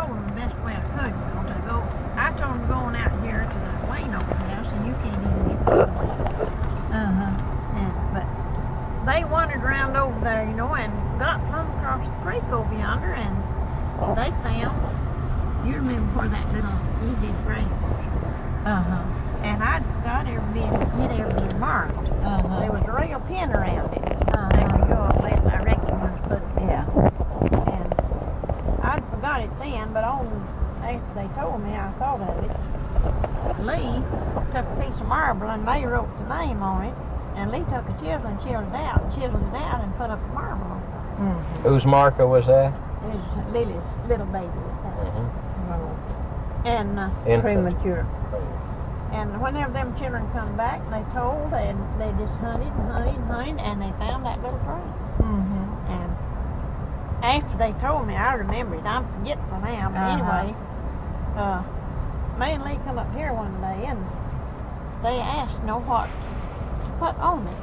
told them the best way I could, I told them going out here to the Wayne Oak house, and you can't even get through that. But they wandered around over there, and got plumb across the creek over yonder, and they found, you remember where that little Edith grave was? And I forgot it ever been marked. There was a rail pin around it. There we go, I reckon was put it. Yeah. And I forgot it then, but after they told me, I thought of it. Lee took a piece of marble and they wrote the name on it, and Lee took a chisel and chiseled it out, and put up a marble on it. Whose marker was that? It was Lily's little baby. And Premature. and whenever them children come back, they told, and they just hunted, and they found that little grave. And after they told me, I remembered. I'm forgetful now, but anyway, me and Lee come up here one day, and they asked what to put on it,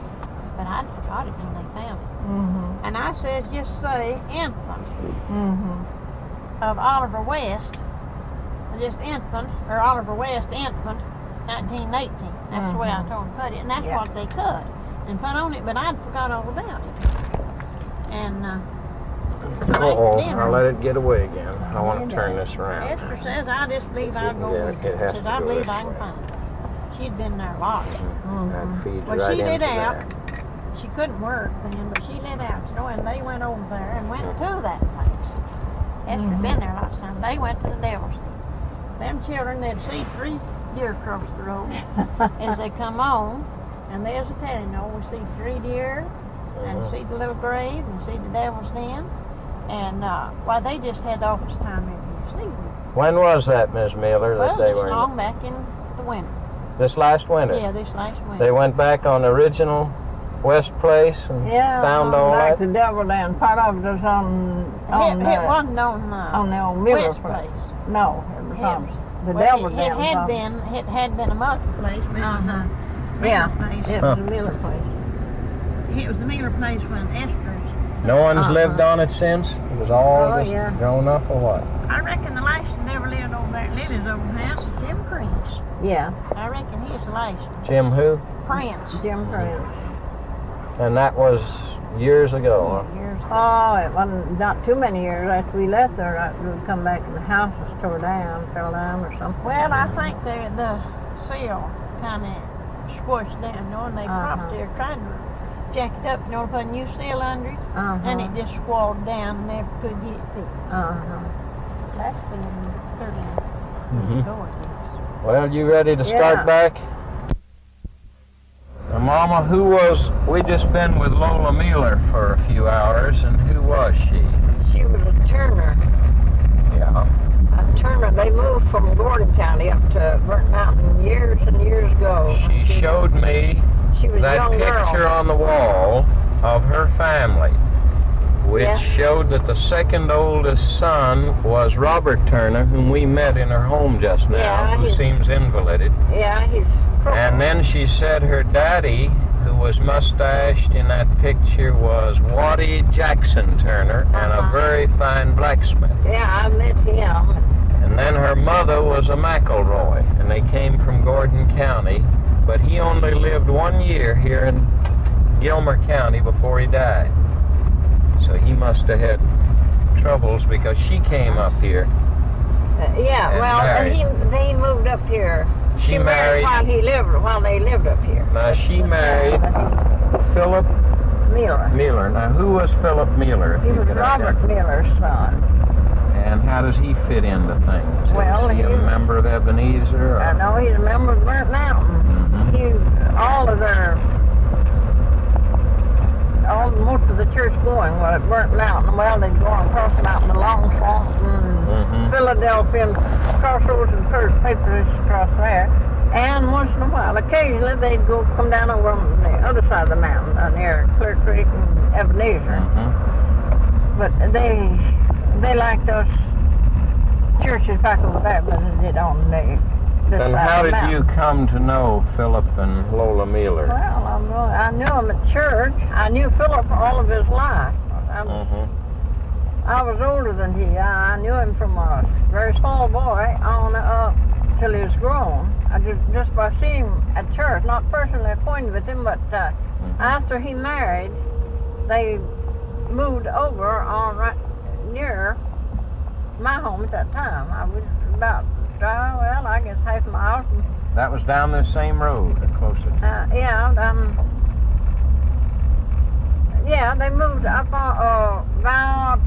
but I'd forgot it when they found it. And I said, just say infant of Oliver West, just infant, or Oliver West infant, 1918. That's the way I told them to put it, and that's what they cut and put on it, but I'd forgot all about it. And I'll let it get away again. I want to turn this around. Esther says, I just believe I'll go with it. It has Says, to I go believe this I can way. find it. She'd been there lots. That feeds Well, right she lit into out. that. She couldn't work then, but she lit out, and they went over there and went to that place. Esther's been there lots of times. They went to the Devil's. Them children, they'd see 3 deer across the road as they come on, and there's a telling, we see 3 deer, and see the little grave, and see the Devil's Den, and they just had the office time every season. When was that, Miss Miller, that they were long back in the winter. This last winter? Yeah, this last winter. They went back on the original West Place and found all back that? to Devil Dan. Part of it was on it wasn't on the old Miller West place. No, it was on the Well, Devil it Dan. had been a Muslim place, but it was a Miller place. It was the Miller place. It was the Miller place when Esther's. No one's lived on it since? It was all just grown up or what? I reckon the last one ever lived over there at Lily's old house is Jim Prince. Yeah. I reckon he's the last. Jim who? Prince. Jim Prince. And that was years ago. Oh, it wasn't not too many years after we left there. We would come back and the house was tore down, fell down or something. Well, I think the seal kind of squished down, and they propped it, tried to jack it up, put a new seal under it, and it just squalled down and never could get it fixed. That's been 30 years ago, I guess. Well, you ready to start back? Now, Mama, we just been with Lola Mueller for a few hours, and who was she? She was a Turner. Yeah. A Turner. They moved from Gordon County up to Burnt Mountain years and years ago. She showed me that picture on the wall of her family, which showed that the second oldest son was Robert Turner, whom we met in her home just now, who seems invalided. Yeah, he's crippled. And then she said her daddy, who was mustached in that picture, was Waddy Jackson Turner, and a very fine blacksmith. Yeah, I met him. And then her mother was a McElroy, and they came from Gordon County, but he only lived 1 year here in Gilmer County before he died. So he must have had troubles because she came up here. They moved up here. She married while they lived up here. Now she married Philip Mueller. Now who was Philip Mueller? He was Robert Mueller's son. And how does he fit into things? Well, is he a member of Ebenezer? I know he's a member of Burnt Mountain. Most of the church going was at Burnt Mountain. Well, they'd go across the mountain to Long Swamp and Philadelphia and Crossroads and First Papers across there. And once in a while, occasionally they'd come down over on the other side of the mountain, near Clear Creek and Ebenezer. But they liked those churches back over there, but they did on the Then how did you come to know Philip and Lola Mueller? Well, I knew him at church. I knew Philip all of his life. I was older than he. I knew him from a very small boy on up till he was grown. I just by seeing him at church, not personally acquainted with him, but after he married, they moved over on right near my home at that time. I was about, well, I guess half a mile from. That was down this same road, closer to. Yeah, they moved up on about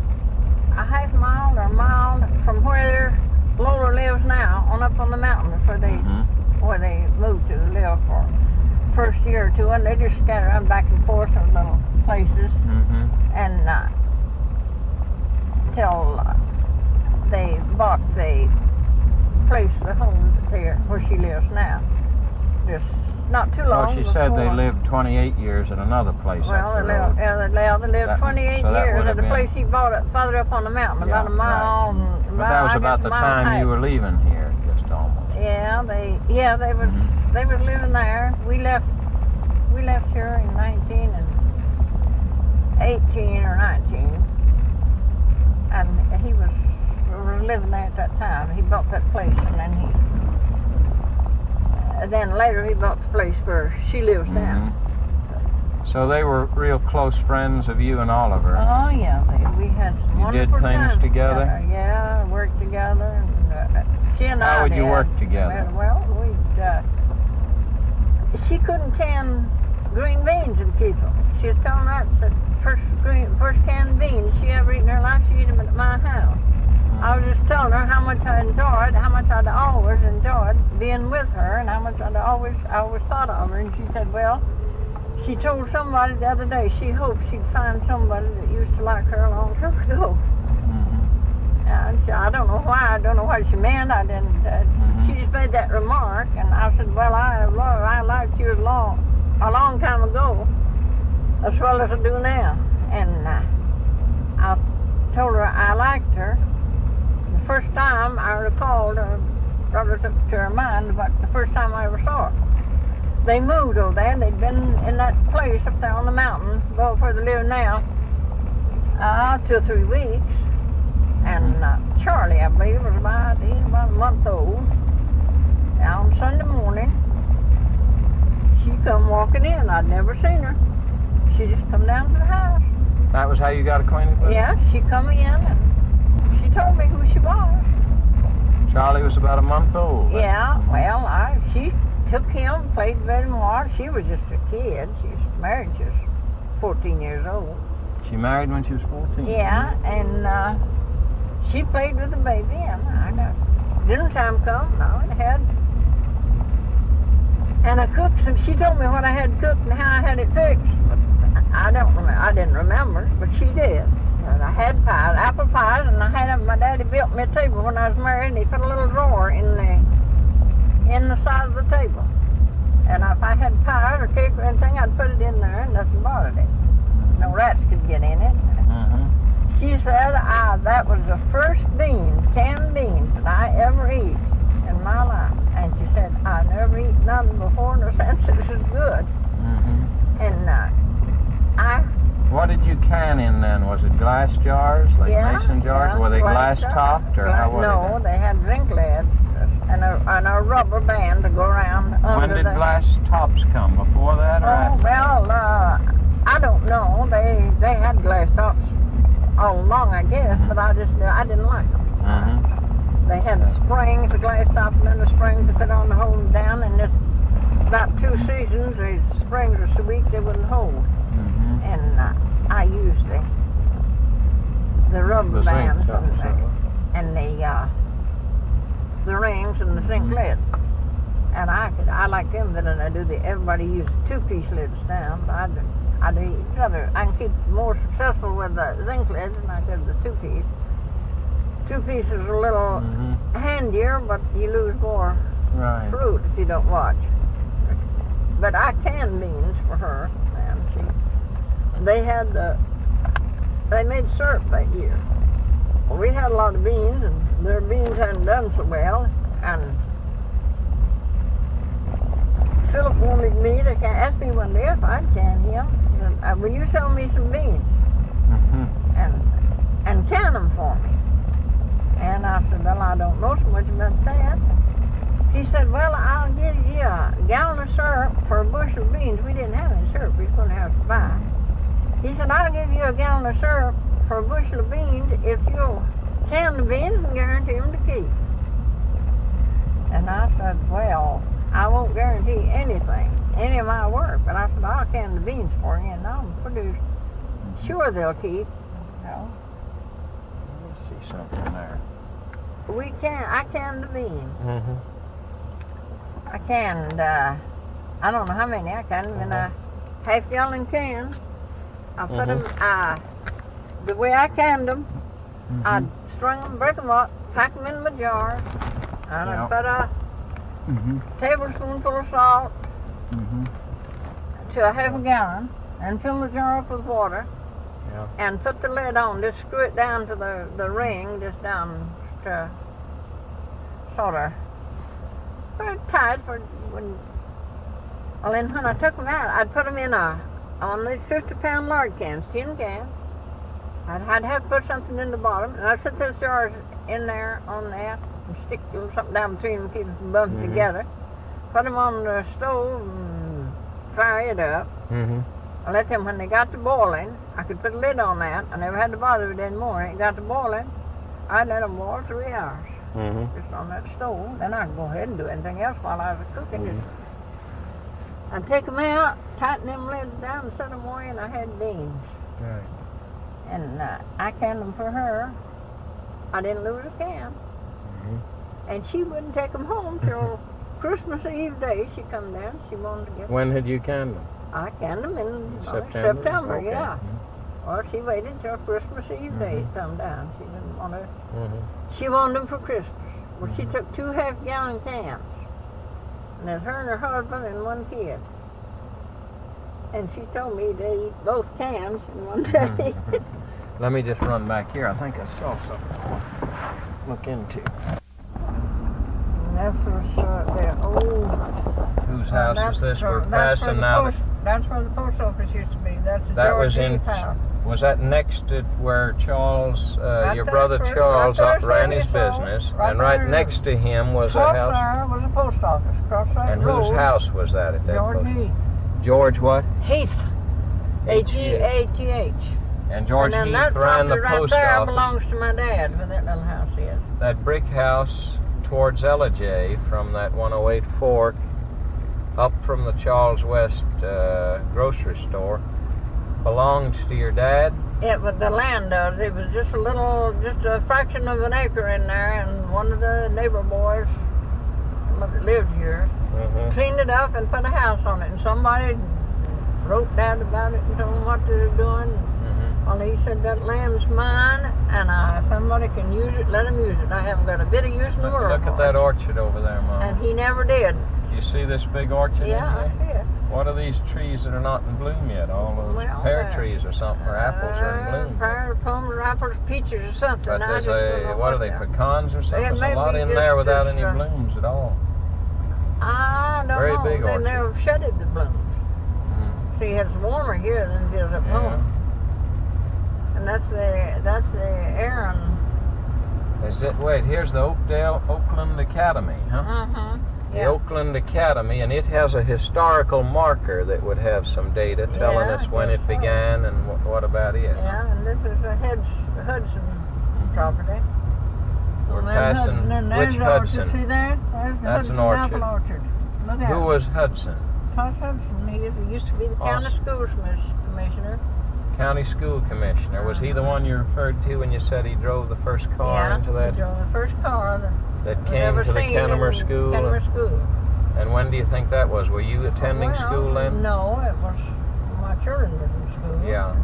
a half mile or a mile from where Lola lives now, on up on the mountain where they moved to live for the first year or two, and they just scattered around back and forth to little places, and till they bought the place, the home there where she lives now. Just not too long. Well, she said they lived 28 years at another place. Well, they lived 28 years at the place he bought it further up on the mountain, about a mile. Right. But that was about the time you were leaving here, just almost. Yeah, they was living there. We left here in 18 or 19, and he was living there at that time. He bought that place, and then later he bought the place where she lives now. So they were real close friends of you and Oliver. Oh yeah, we had you did things together. Yeah, worked together. And, she and How would you work together? Well, she couldn't can green beans and keep them. She was telling us that first canned beans she ever eaten in her life, she ate them at my house. I was just telling her how much I'd always enjoyed being with her, and how much I always thought of her. And she said, well, she told somebody the other day she hoped she'd find somebody that used to like her a long time ago. And I don't know why. I don't know what she meant. I didn't. She just made that remark, and I said, well, I liked you a long time ago, as well as I do now. And I told her I liked her. The first time I recalled, brought it up to her mind about the first time I ever saw her. They moved over there. They'd been in that place up there on the mountain, above where they live now, 2 or 3 weeks. And Charlie, I believe, was about a month old. And on Sunday morning, she come walking in. I'd never seen her. She just come down to the house. That was how you got acquainted with her? Yeah, she come in and she told me who she was. Charlie was about a month old. Yeah, well, she took him, played with him more. She was just a kid. She was married. She was 14 years old. She married when she was 14? Yeah, and she played with the baby, and dinner time come. No, it had. And I cooked some. She told me what I had cooked and how I had it fixed. But I don't remember. I didn't remember, but she did. And I had pies, apple pies, and I had them. My daddy built me a table when I was married, and he put a little drawer in the side of the table. And if I had pies or cake or anything, I'd put it in there, and nothing bothered it. No rats could get in it. She said that was the first canned beans that I ever eat in my life. And she said, I never eat none before nor since. It was good. And what did you can in then? Was it glass jars, like mason jars? Yeah, were they glass topped, or how was it? No, they had zinc lead and a rubber band to go around under. When did glass tops come? Before that or after? Well, I don't know. They had glass tops all along, I guess, but I didn't like them. They had springs, the glass tops, and then the springs to put on to hold them down, and just about 2 seasons, the springs were so weak they wouldn't hold. And I used the rubber bands and the rings and the zinc lid. And I like them better than I do everybody uses 2-piece lids now, but I can keep more successful with the zinc lid than I did the 2-piece. 2-piece is a little handier, but you lose more fruit if you don't watch. But I canned beans for her, and they made syrup that year. Well, we had a lot of beans, and their beans hadn't done so well, and Philip wanted me to ask me one day if I'd can him. Will you sell me some beans? And and can them for me. And I said, well, I don't know so much about that. He said, well, I'll give you a gallon of syrup for a bushel of beans. We didn't have any syrup. We was going to have to buy. He said, I'll give you a gallon of syrup for a bushel of beans if you'll can the beans and guarantee them to keep. And I said, well, I won't guarantee anything, any of my work, but I said, I'll can the beans for you, and I'm pretty sure they'll keep. No. Let's see something there. I canned the beans. Mm-hmm. I canned, I don't know how many I canned in a half-gallon can. I put them, the way I canned them, I'd string them, break them up, pack them in my jar, and I'd put a tablespoonful of salt to a half a gallon, and fill the jar up with water, and put the lid on, just screw it down to the ring, just down to sort of very tight for when, well then when I took them out, I'd put them in on these 50-pound lard cans, tin cans. I'd have to put something in the bottom, and I'd set those jars in there on that, and stick something down between them, keep them from bumping together. Put them on the stove and fire it up. I let them, when they got to boiling, I could put a lid on that. I never had to bother with it anymore. When it got to boiling, I'd let them boil 3 hours. Just on that stove. Then I could go ahead and do anything else while I was cooking. I'd take them out, tighten them lids down, and set them away, and I had beans. Right. And I canned them for her. I didn't lose a can. And she wouldn't take them home till Christmas Eve day. She come down. She wanted to get them. When had you canned them? I canned them in September? Okay. yeah. Well, she waited till Christmas Eve day to come down. She didn't want to. She wanted them for Christmas. Well, she took 2 half-gallon cans. And there's her and her husband and 1 kid. And she told me they eat both cans in one day. Let me just run back here. I think I saw something I want to look into. And that's their old. Whose house is this? We're passing now. That's where the post office used to be. That's the That George was in. Heath house. Was that next to where Charles, Right your there, brother right Charles, there, ran his so, business, right and right there. next to him was a Across house. there was a post office. Across that And road. whose house was that at that George post? Heath. George what? Heath. H-E-A-T-H. And George and then Heath that ran the property post right there office. belongs to my dad, where that little house is. That brick house towards J from that 108 fork up from the Charles West grocery store belongs to your dad? It was the land does. It was just a fraction of an acre in there, and one of the neighbor boys that lived here cleaned it up and put a house on it, and somebody wrote down about it and told them what they were doing. Well, he said, that land's mine, and if somebody can use it, let them use it. I haven't got a bit of use in the world. Look at that orchard over there, Mom. And he never did. You see this big orchard Yeah, in I there? see it. What are these trees that are not in bloom yet? All those Well, pear trees or something, or apples are in bloom. Pear, plum, apples, peaches, or something. But I there's just don't know what are they, they're. pecans or something? There's may a lot be in just there without this, any blooms at all. I don't Very know. big They orchard. never shedded the blooms. See, it's warmer here than it is up home. And that's the Aaron. Is it? Wait, here's the Oakland Academy, huh? The Yeah. Oakland Academy, and it has a historical marker that would have some data telling us when it began and what about it. Yeah, and this is a Hudson property. We're And passing then there's which the Hudson? Orchard. See there? There's the That's an Hudson orchard. apple orchard. Look at Who it. was Hudson? Thomas Hudson. He used to be the county schools commissioner. County School Commissioner. Was he the one you referred to when you said he drove the first car into that? He drove the first car that was came ever to the seen Kennemer in School? Kennemer School. And when do you think that was? Were you attending school then? No, it was my children was in school. Yeah.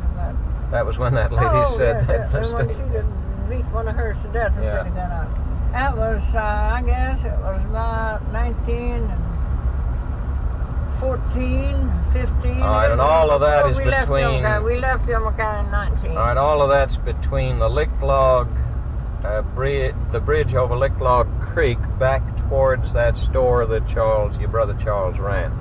That was when that lady said that when mistake. she did beat one of hers to death and said he got out. That was, I guess, it was about 1914, 15. All right, and all of that is between. We left Gilmer County in 19. All right, all of that's between the Licklog bridge, the bridge over Licklog Creek, back towards that store that your brother Charles ran.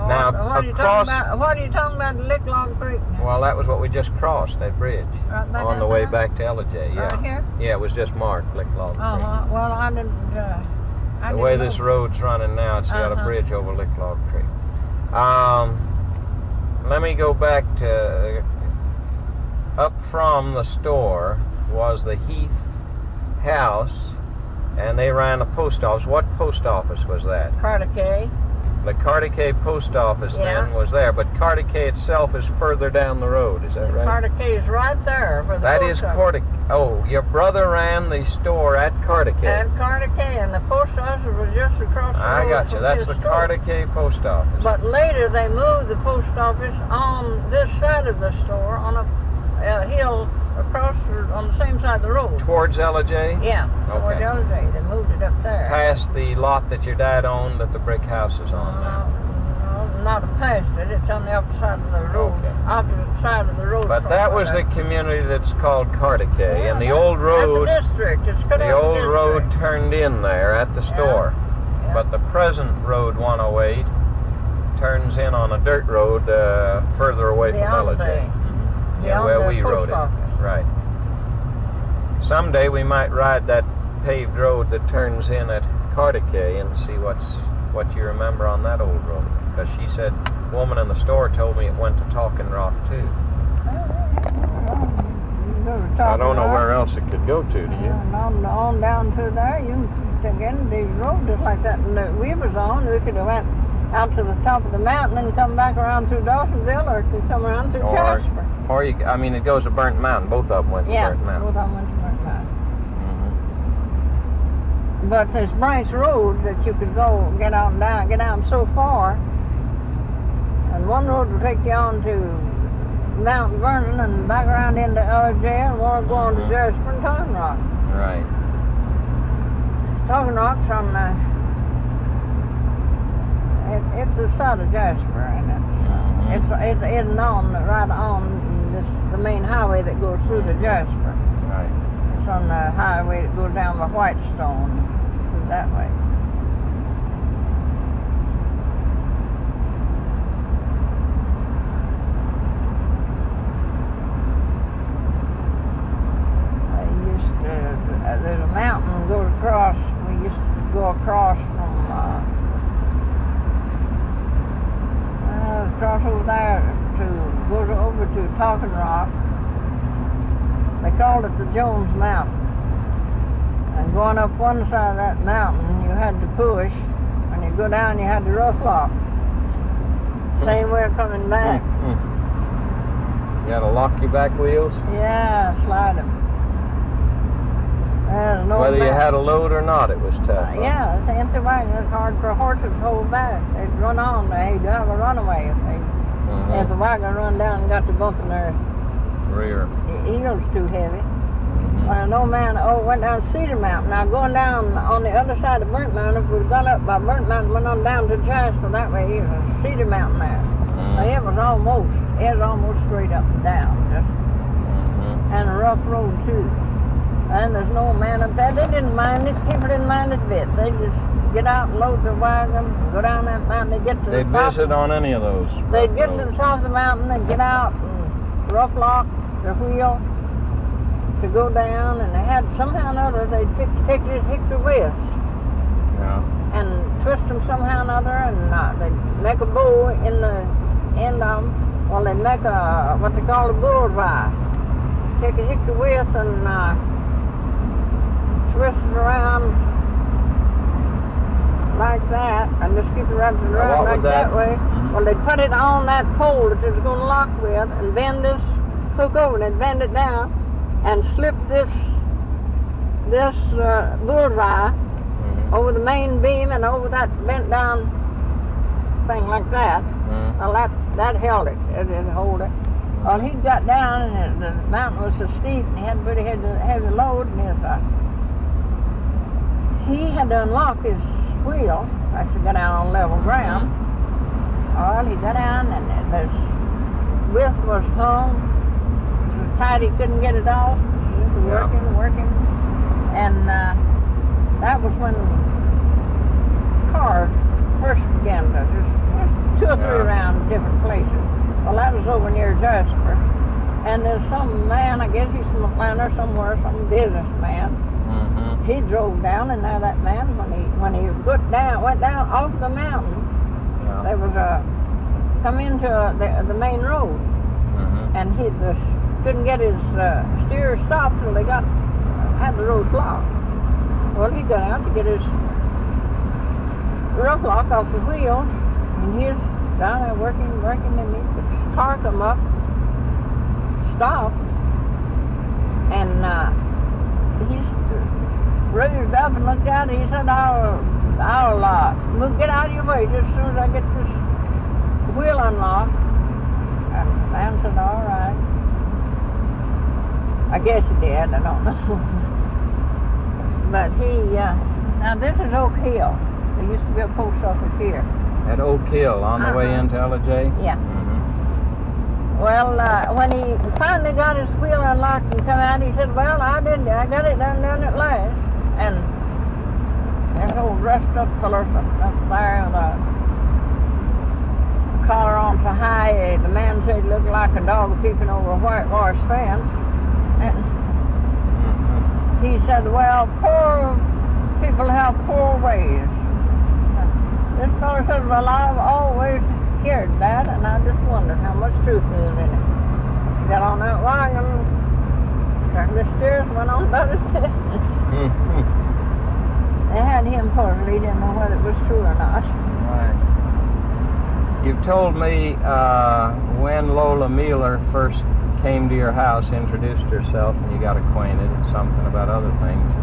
Now, what are you across- talking about? What are you talking about? The Lick Log Creek? Now? Well, that was what we just crossed, that bridge. Right back On the out way there? back to Ellijay, yeah. Right here? Yeah, it was just marked, Lick Log Creek. Well, I didn't. I The way didn't this know. road's running now, it's got a bridge over Lick Log Creek. Let me go back to up from the store was the Heath house, and they ran a post office. What post office was that? Carticay. The Carticay post office then Yeah. was there, but Carticay itself is further down the road, is that right? Carticay is right there. Where the That post is office- Carticay. Oh, your brother ran the store at Carticay. At Carticay, and the post office was just across the road I got you. from That's his the store. Carticay post office. But later they moved the post office on this side of the store on a hill across on the same side of the road. Towards Ellijay? Yeah, toward Okay. Ellijay. They moved it up there. Past the lot that your dad owned that the brick house is on now. No, not past it. It's on the opposite side of the road. Okay. Opposite side of the road. But from that was where the community that's called Carticay, Yeah, and the that's- old road, That's a district. It's cut the out old district. road turned in there at the store. Yeah. But the present road 108 turns in on a dirt road further away from Beyond Ellijay. the- Yeah, beyond where the we post rode it. office. Right. Someday we might ride that paved road that turns in at Carticay and see what you remember on that old road. Because she said, the woman in the store told me it went to Talking Rock too. I don't know where else it could go to, do you? On down to there, you can get in these roads just like that. And we was on, we could have went out to the top of the mountain and come back around through Dawsonville, or could come around through Jasper. Or it goes to Burnt Mountain. Both of them went to Yeah, Burnt both Mountain. of them went to Burnt Mountain. Mhm. But there's branch roads that you could go get down so far. And one road will take you on to Mount Vernon and back around into Ellijay, and one will go on to Jasper and Talking Rock. Right. Talking Rock's on it's the side of Jasper, and it's right on the main highway that goes through to Jasper. Right. It's on the highway that goes down by Whitestone, through that way. There's a mountain goes across. We used to go across from across over there goes over to Talking Rock. They called it the Jones Mountain. And going up one side of that mountain, you had to push. When you go down, you had to rough lock. Same way of coming back. You had to lock your back wheels? Yeah, slide them. Whether you had a load or not, it was tough. Huh? Yeah, it's an empty wagon. It's hard for horses to hold back. They'd run on. They'd have a runaway if the wagon run down and got the bump in their rear. heels too heavy. Well, an old man went down Cedar Mountain. Now going down on the other side of Burnt Mountain, if we'd gone up by Burnt Mountain, went on down to Jasper that way, it was Cedar Mountain there. Now, it was almost straight up and down, and a rough road too. And there's no man up there. They didn't mind it. People didn't mind it a bit. They just get out and load their wagon, go down that mountain. They get to the top. They'd visit on any of those. They'd get to the top of the mountain. They'd get out and rough lock their wheel to go down. And they had somehow or other. They'd take this hickory withes and twist them somehow or other, and they'd make a bow in the end of them. Well, they'd make what they call a bullseye. Take a hickory withe and twist it around like that, and just keep it wrapped around like that way. Well, they'd put it on that pole that they was going to lock with, and bend this hook over, and they'd bend it down, and slip this bullseye over the main beam and over that bent down thing like that. Well, that held it. It didn't hold it. Well, he got down, and the mountain was so steep, and he had a pretty heavy load, and he had to unlock his wheel, actually got down on level ground. Well, he got down, and the width was hung so tight he couldn't get it off. He was working. And that was when cars first began to just 2 or 3 Vesper. And there's some man, I guess he's from Atlanta somewhere, some businessman. Mm-hmm. He drove down, and now that man, when he went down off the mountain, Yeah. there was come into the main road, Mm-hmm. and he just couldn't get his steer stopped till they had the road blocked. Well, he got out to get his rough lock off the wheel, and he was down there working, and his car come up, stopped, and he's raised up and looked out, and he said, I'll get out of your way just as soon as I get this wheel unlocked. And the man said, all right. I guess he did, I don't know. But now this is Oak Hill. There used to be a post office here. At Oak Hill, on the way into LJ? Yeah. Mm-hmm. Well, when he finally got his wheel unlocked and come out, he said, well, I got it done at last. And this old dressed up fella up there with a collar on so high, the man said he looked like a dog peeping over a whitewashed fence. And he said, well, poor people have poor ways. And this fellow said, well, I've always heard that, and I just wondered how much truth is in it. Got on that wagon, turned the steers, went on about his head. They had him puzzled. He didn't know whether it was true or not. Right. You've told me when Lola Mueller first came to your house, introduced herself, and you got acquainted, and something about other things.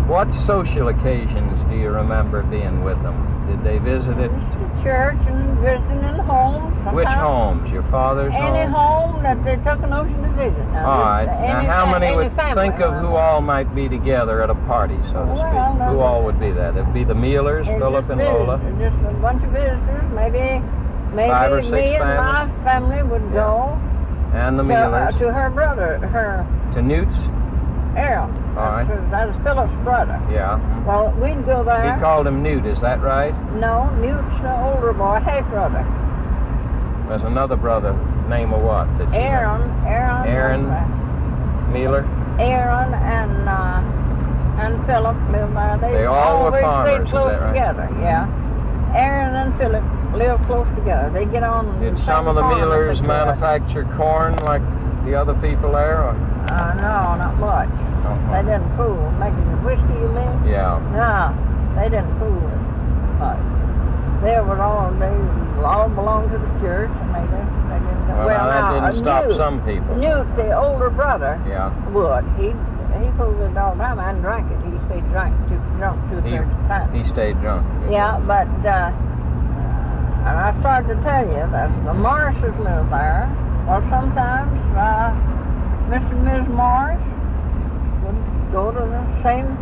What social occasions do you remember being with them? Did they visit it? The church and visiting in homes. Which homes? Your father's home? Any home that they took a notion to visit. Now, all right. Now, how many would think of who all might be together at a party, so to speak? Who all would be that? It'd be the Muellers, Philip and Lola? Just a bunch of visitors. Maybe 5 or 6 me and families? my family would go. And the Muellers? To her brother, To Newt's? Aaron. All right. That was Philip's brother. Yeah. Well, we'd go there. He called him Newt, is that right? No, Newt's the older boy, half brother. There's another brother, name of what? That you Aaron. Mueller? Aaron and Philip lived there. They all were farmers, stayed close is that right? together, yeah. Aaron and Philip lived close together. They get on. Did some of the Muellers manufacture corn like the other people there? Or? No, not much. They didn't fool. Making the whiskey, you mean? Yeah. No, they didn't fool it much. They all belonged to the church, and they didn't. Well, that didn't stop some people. Newt, the older brother, Yeah. would. He fooled it all the time and drank it. He stayed drunk two-thirds of the time. He stayed drunk. Yeah, but and I started to tell you that the Morrises live there. Well, sometimes Mr. and Ms. Morris would go to the same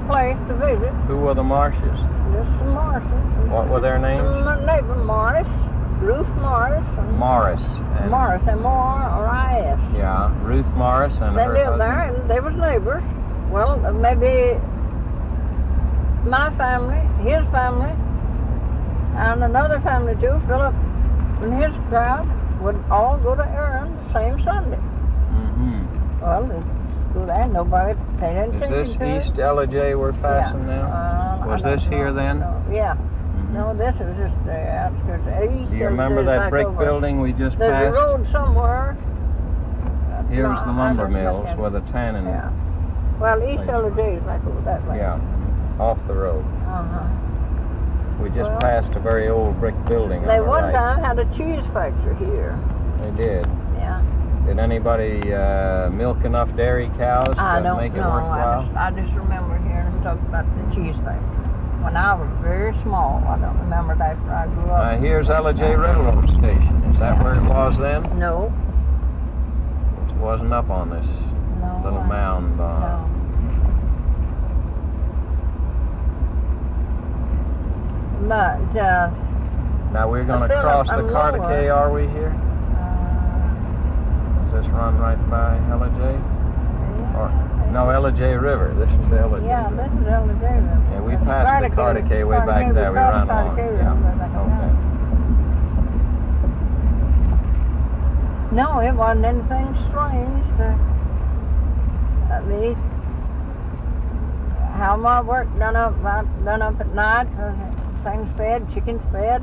place to visit. Who were the Marshes? Just the Morrises. What were their names? My neighbor Morris, Ruth Morris, and Morris. And, Morris, M-O-R-R-I-S. Yeah, Ruth Morris and They her lived husband. there, and they was neighbors. Well, maybe my family, his family, and another family too, Philip and his crowd, would all go to Aaron the same Sunday. Mm-hmm. Well, they go there, nobody paid any Is attention this to it. East LJ we're passing now? Was I this don't here know. then? No, yeah. Mhm. No, this was just the outskirts. East Do you remember LJ is that back brick over. building we just There's a passed? road somewhere. Here's the No, I lumber don't mills think where the tannin. Yeah. Well, East Place. LJ is back over that way. Yeah, off the road. Uh-huh. We just Well, passed a very old brick building They on the one right. time had a cheese factory here. They did. Yeah. Did anybody milk enough dairy cows I to don't make it know. worthwhile? I just remember hearing them talk about the cheese factory. When I was very small, I don't remember that after I grew up. Here's LJ Railroad Station. Is that where it was then? No. It wasn't up on this No. little mound. No. But, Now we're going to Philip cross the and Carter Lola. K, are we here? Does this run right by LJ? Or, no, LJ River. This is the LJ yeah, River. this is LJ River. Yeah, we That's passed the Carter K way back there. We ran along. Yeah. Okay. No, it wasn't anything strange. These, how my work done up at night. Things fed, chickens fed,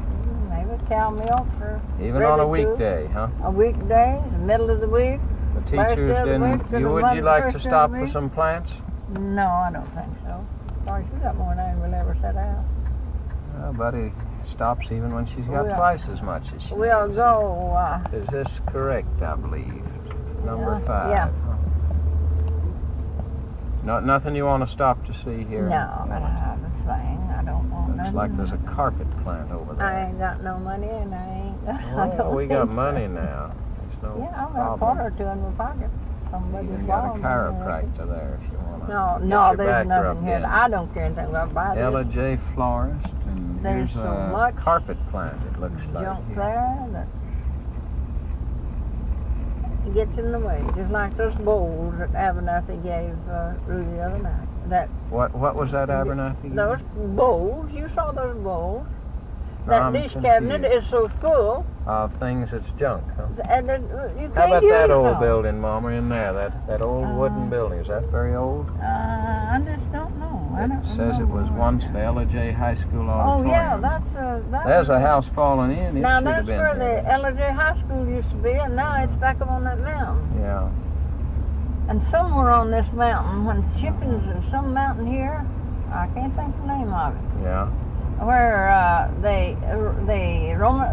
maybe cow milk or Even on a weekday, huh? A weekday, the middle of the week. The teachers didn't. Would you like to stop for some plants? No, I don't think so. Of course, we got more than we'll ever set out. Well, Buddy stops even when she's got twice as much as she We'll needs. go. Is this correct, I believe? Number 5. Yeah. Nothing you want to stop to see here? No, I don't have a thing. I don't want Looks nothing. like there's a carpet plant over there. I ain't got no money and I ain't got Well, we got money now. There's no Yeah, I've got a problem. quarter or two in my pocket. Somebody's You got a borrowed me. chiropractor there if you want to. No, there's nothing here. In. I don't care anything about Ella this J. Florist, and There's here's so a much carpet plant, it looks like. junk here. there that gets in the way. Just like those bowls that Abernathy gave Rudy the other night. What was that, Abernathy? Those bowls, you saw those bowls. No, That I'm dish confused. cabinet is so full, Of things that's junk, huh? and then you can't How about use that old them. building, Mama, in there? That old wooden building, is that very old? I just don't know. I don't It says it was remember. once the Ella J. High School Oh auditorium. yeah, that's There's a house falling in. It Now should have that's been where here. the LJ High School used to be, and now it's back up on that mountain. Yeah. And somewhere on this mountain, when Shippens or some mountain here, I can't think the name of it, Yeah. where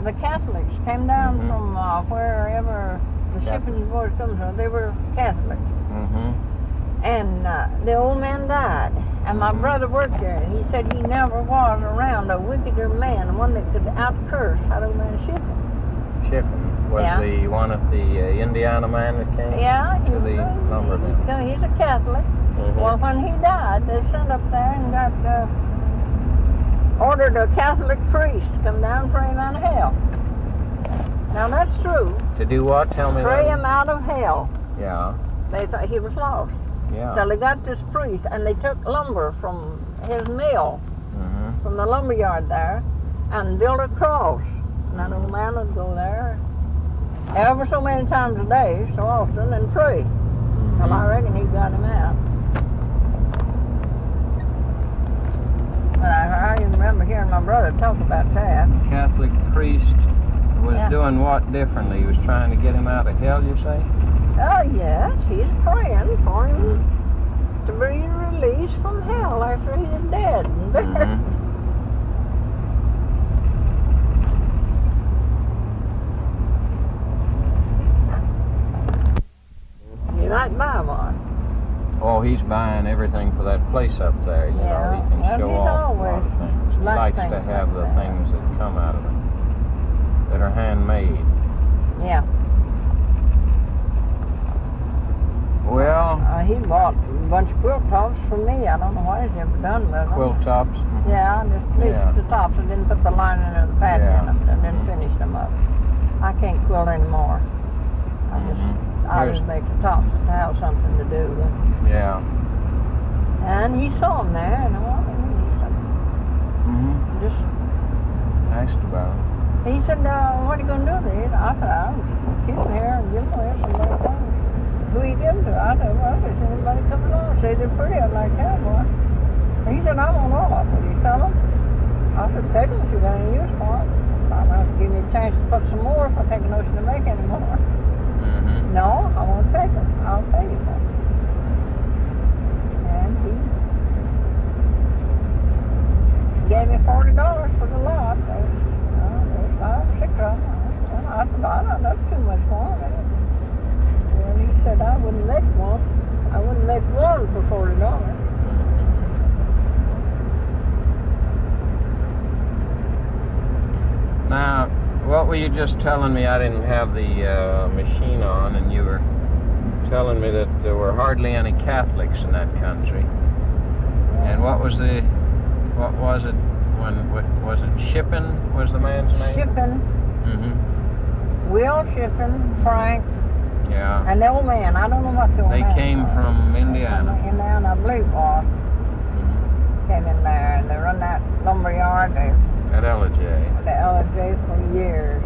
the Catholics came down Mhm. from wherever the Catholic. Shippens boys come from. They were Catholics. Mm-hmm. And the old man died, and my brother worked there, and he said he never was around a wickeder man, one that could out-curse that old man Shippen. Shippen was Yeah. the one of the Indiana man that came Yeah, to the lumber mill. he's a Catholic. Mhm. Well, when he died, they sent up there and got ordered a Catholic priest to come down and pray him out of hell. Now that's true. To do what? Tell me Pray that. him out of hell. Yeah. They thought he was lost. Yeah. So they got this priest, and they took lumber from his mill, Mm-hmm. from the lumber yard there, and built a cross. And that old man would go there ever so many times a day, so often, and pray. Well, I reckon he got him out. But I remember hearing my brother talk about that. Catholic priest was Yeah. doing what differently? He was trying to get him out of hell, you say? Oh, yes, he's praying for him to be released from hell after he's dead and buried. Mhm. You might buy one. Oh, he's buying everything for that place up there. You know, he can Well, show he's off a lot always of things. He liked likes to things have like the that. things that come out of it that are handmade. Yeah. Well, He bought a bunch of quilt tops for me. I don't know what he's ever done with them. quilt tops. Yeah, I just finished Yeah. the tops. I didn't put the lining or the pattern Yeah. in them. I didn't finish them up. I can't quilt anymore. I Here's- just make the tops to have something to do with. Yeah. And he saw them there, and Mm-hmm. just Asked about it. he said, "What are you gonna do with these?" I said, "I was keep them here and give them away. Somebody comes. Who you give them to?" I said, "Well, if anybody comes along, say they're pretty, I'd like to have one." He said, "I want all of them. Will you sell them?" I said, "Take them if you got any use for them. I'll have to give me a chance to put some more if I take a notion to make any more." Mm-hmm. "No, I want to take them. I'll pay you for them." And he gave me $40 for the lot. There's 5 or 6 of them. And I thought, that's too much for them. And he said, I wouldn't make one. I wouldn't make one for $40. Now, what were you just telling me? I didn't have the machine on, and you were telling me that there were hardly any Catholics in that country. And what was it? Was it Shippen? Was the man's name? Shippen, Mm-hmm. Will Shippen, Frank, Yeah. and the old man. I don't know what the old They man came was. from Indiana. Indiana, I believe it was. Came in there, and they run that lumber yard. They At Ella J. the LJ for years.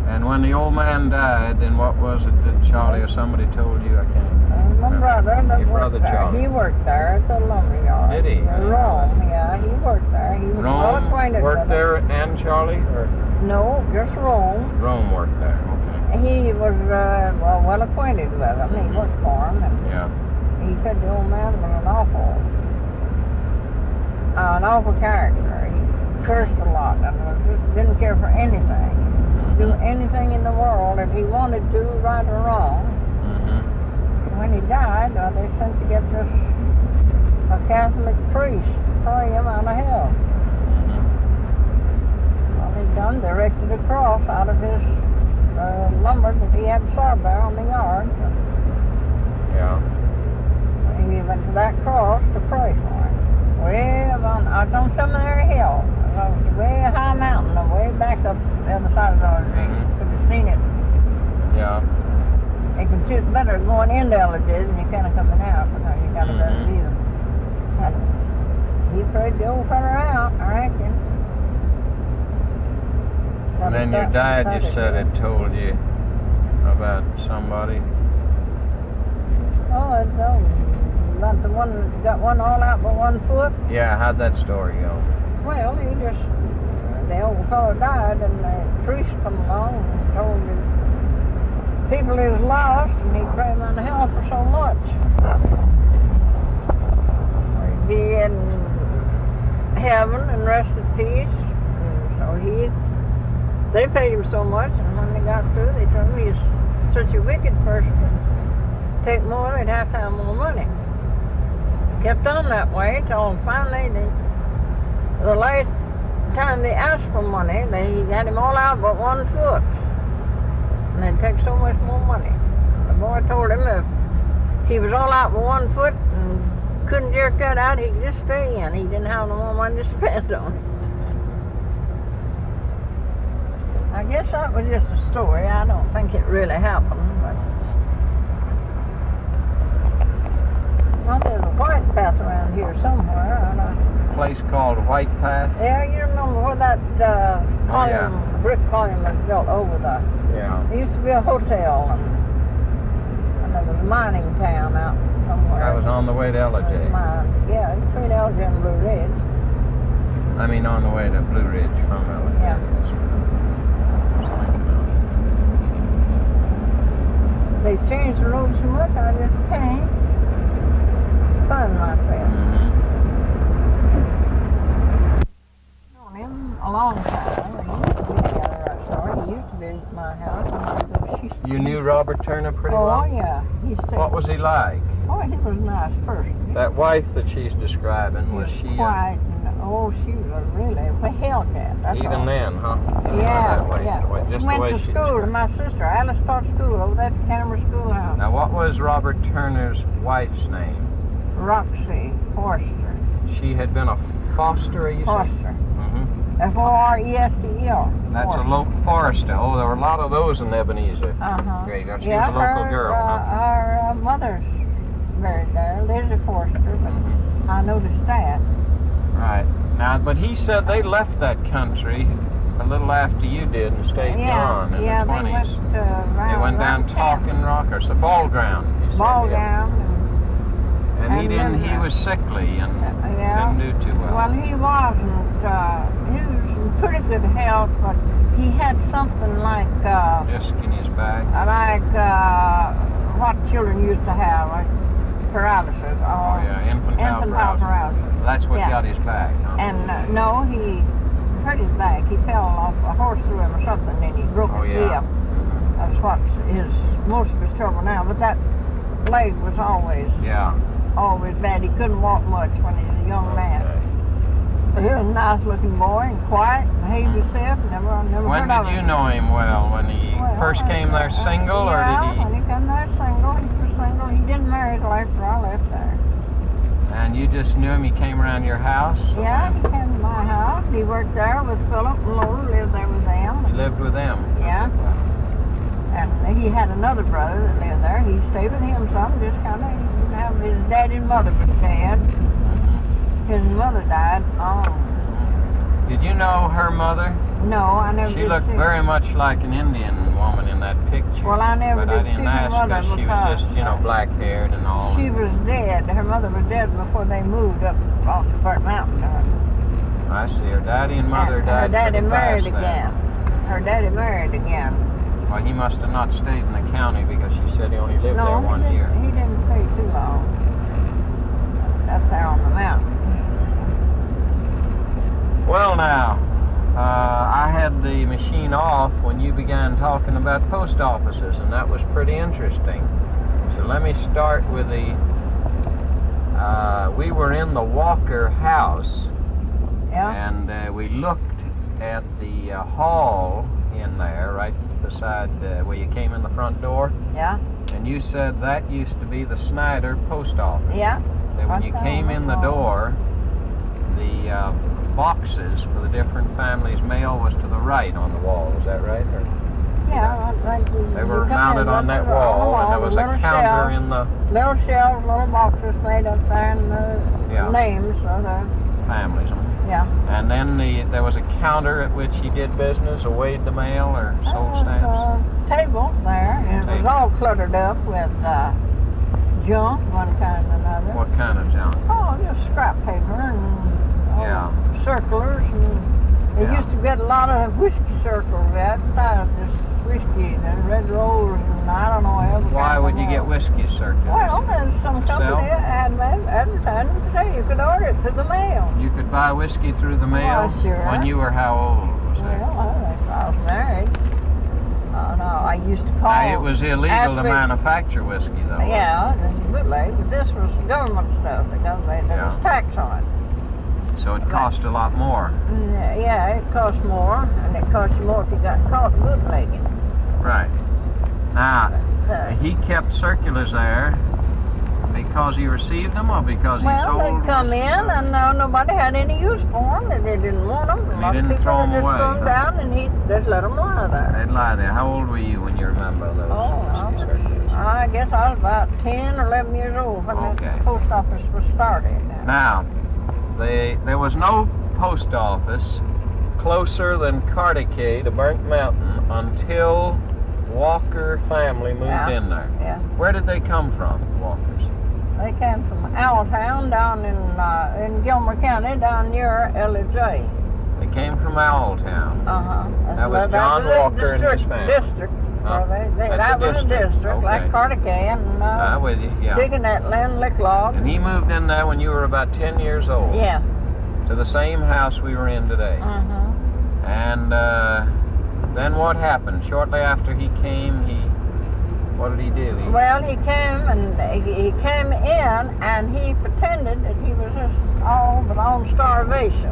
And when the old man died, then what was it that Charlie or somebody told you? I can't. My brother that Your worked brother there. Charlie. He worked there at the lumber yard. Did he? Rome, yeah, he worked there. He was well acquainted Rome worked with there and Charlie? Or No, just Rome. Rome worked there, okay. He was well acquainted with him. He worked for him, and Yeah. he said the old man was an awful character. He cursed a lot and didn't care for anything. Do anything in the world if he wanted to, right or wrong. Mm-hmm. When he died, they sent to get a Catholic priest to pray him out of hell. Well, he done directed a cross out of his lumber that he had sawbar on the yard. Yeah. He went to that cross to pray for him. Way up on, I was on Seminary Hill. I was way high mountain, way back up the other side of the street. Could have seen it. Yeah. You can see it better going into Elliges than you can coming out because you got a better view. And he prayed the old fella out, I reckon. And then your dad, you said, had told you about somebody. Oh, it's about the one that got one all out but one foot. Yeah, how'd that story go? Well, he just, the old fellow died and the priest come along and told his people he was lost and he'd pray him out of hell for so much. He'd be in heaven and rest in peace. And so they paid him so much, and when they got through, they told him he's such a wicked person. Take more, they'd have to have more money. Kept on that way till finally the last time they asked for money, they had him all out but one foot. And they'd take so much more money. The boy told him if he was all out but one foot and couldn't jerk that out, he could just stay in. He didn't have no more money to spend on it. I guess that was just a story. I don't think it really happened, but well, there's a white path around here somewhere. A place called White Path? Yeah, you remember where that brick column was built over the... Yeah. There used to be a hotel, and there was a mining town out somewhere. That was on the way to LJ. Yeah, between LJ and Blue Ridge. I mean, on the way to Blue Ridge from LJ. Yeah. They changed the road so much, I just can't find myself. Known him a long time. We used to be together right story. He used to visit my house. You knew Robert Turner pretty well? Oh, yeah. What was he like? Oh, he was a nice person. That wife that she's describing, was she... Quiet. She was really a hellcat. That's even all. then, huh? Yeah, That way, yeah. Just She the way went to she school with described. my sister. Alice taught school over there at the Canberra Schoolhouse. Now, what was Robert Turner's wife's name? Roxy Forster. She had been a foster, you Forster. say? Mm-hmm. F-O-R-E-S-T-E-R. That's a local forester. Oh, there were a lot of those in Ebenezer. Uh-huh. Great. She Yeah, was a local girl, huh? Her mother's buried there, Lizzie Forster, but I noticed that. Right. Now, but he said they left that country a little after you did and stayed gone in the 20s. They went down Talking Rock, or the Ball Ground. Ball Ground. And he was sickly and didn't do too well. Well, he wasn't. He was in pretty good health, but he had something like disc in his back. What children used to have, like paralysis. Oh yeah, infantile paralysis. That's what got his back, huh? And no, he hurt his back. He fell off a horse through him or something, and he broke his hip. That's what's most of his trouble now. But that leg was always bad. He couldn't walk much when he was a young man. He was a nice-looking boy and quiet, behaved himself. Never When heard of him. did you know him well? When he first came there single, or did he? When he came there single. He was single. He didn't marry till after I left there. And you just knew him? He came around your house? Yeah, he came to my house. He worked there with Philip and Lola, lived there with them. He lived with them? Yeah. And he had another brother that lived there. He stayed with him some, just kind of, he didn't have his daddy and mother was dead. His mother died Did you know her mother? No, I never She did looked see very her. much like an Indian woman in that picture. Well, I never but I did see didn't her ask mother because she was because, just, you know, black-haired and all. She was dead. Her mother was dead before they moved up off the Burnt Mountain. I see. Her daddy and mother And died her daddy pretty married fast again. then. Her daddy married again. Well, he must have not stayed in the county because she said he only lived there one year. He didn't stay too long. Up there on the mountain. Well, now, I had the machine off when you began talking about post offices, and that was pretty interesting. So let me start with the, we were in the Walker house, Yeah. and we looked at the hall in there, right beside where you came in the front door, Yeah. and you said that used to be the Snyder post office. Yeah. That when you came in the door, the boxes for the different families' mail was to the right on the wall. Is that right? Or Yeah. Like they were mounted on that wall, and there was a counter in the little shelves, little boxes made up there, and the Yeah. names of the families. yeah. And then there was a counter at which he did business, or weighed the mail, or sold There was stamps. a table there, and it was Table. all cluttered up with junk, one kind or another. What kind of junk? Oh, just scrap paper and Yeah. circulars, and they Yeah. used to get a lot of whiskey circles that just whiskey and red rolls, and I don't know every Why kind would of you get mail. whiskey circulars? Well, then some To sell? company had advertising to say you could order it through the mail. You could buy whiskey through the mail? Well, sure. When you were how old was that? Well, I think I was married. No, I used to call. Now, it was illegal to after- manufacture whiskey, though. wasn't it? Yeah, it's bootleg, but this was government stuff. There was tax on it. So it cost a lot more. Yeah, it cost more, and it cost you more if you got caught bootlegging. Right. Now, So, he kept circulars there because he received them, or because he well, sold they'd come in, and nobody had any use for them, and they didn't want them. A He lot of didn't people throw 'em would just away, throw them huh? down, and he'd just let them lie there. They'd lie there. How old were you when you remember those whiskey circulars? I guess I was about 10 or 11 years old when Okay. the post office was started. Now, there was no post office closer than Carticay to Burnt Mountain until Walker family moved Yeah. in there. Yeah. Where did they come from, Walkers? They came from Owltown down in Gilmer County, down near LJ. They came from Owltown. Uh-huh. That was John Walker and his family. District. Huh? That That's a was a district. district, Okay. like Carticay, and I'm with you, yeah. digging that land lick log. And he moved in there when you were about 10 years old. Yeah. To the same house we were in today. Uh-huh. And then what happened? Shortly after he came, what did he do? Well, he came in and he pretended that he was just all but on starvation,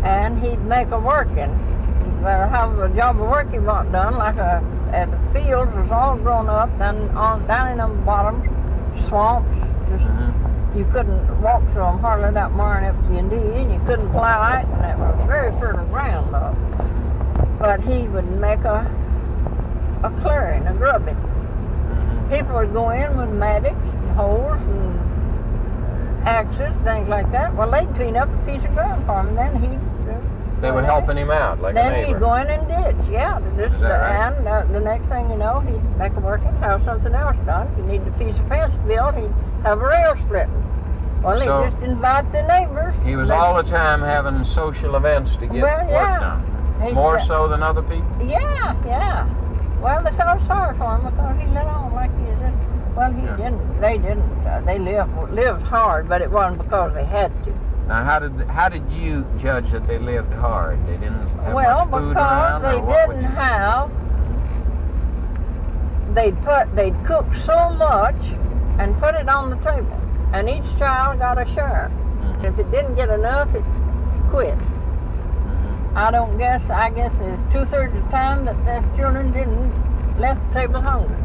and he'd make a working. He'd have a job of work he want done, like the fields was all grown up, and down in the bottom swamps, just you couldn't walk through them hardly that far if you did, and you couldn't plow it, and it was very fertile ground though. But he would make a clearing, a grubbing. People would go in with mattocks and hoes and axes, things like that. Well, they'd clean up a piece of ground for him, and then They were helping him out, like a then neighbor. he'd go in and ditch, yeah. Is that right? And the next thing you know, he'd make a working, have something else done. If you needed a piece of fence built, he'd have a rail splitting. Well, So- he'd just invite the neighbors. He was all the time having social events to get Well, work yeah. done. He'd- More so than other people? Yeah, yeah. Well, they felt sorry for him because he let on like he did. Well, he Yeah. didn't. They didn't. They lived hard, but it wasn't because they had to. Now, how did you judge that they lived hard? They didn't have Well, much food because around, they or what would didn't you- have. They'd cook so much and put it on the table, and each child got a share. Mhm. If it didn't get enough, it quit. Mhm. I guess it's 2/3 of the time that those children didn't left the table hungry.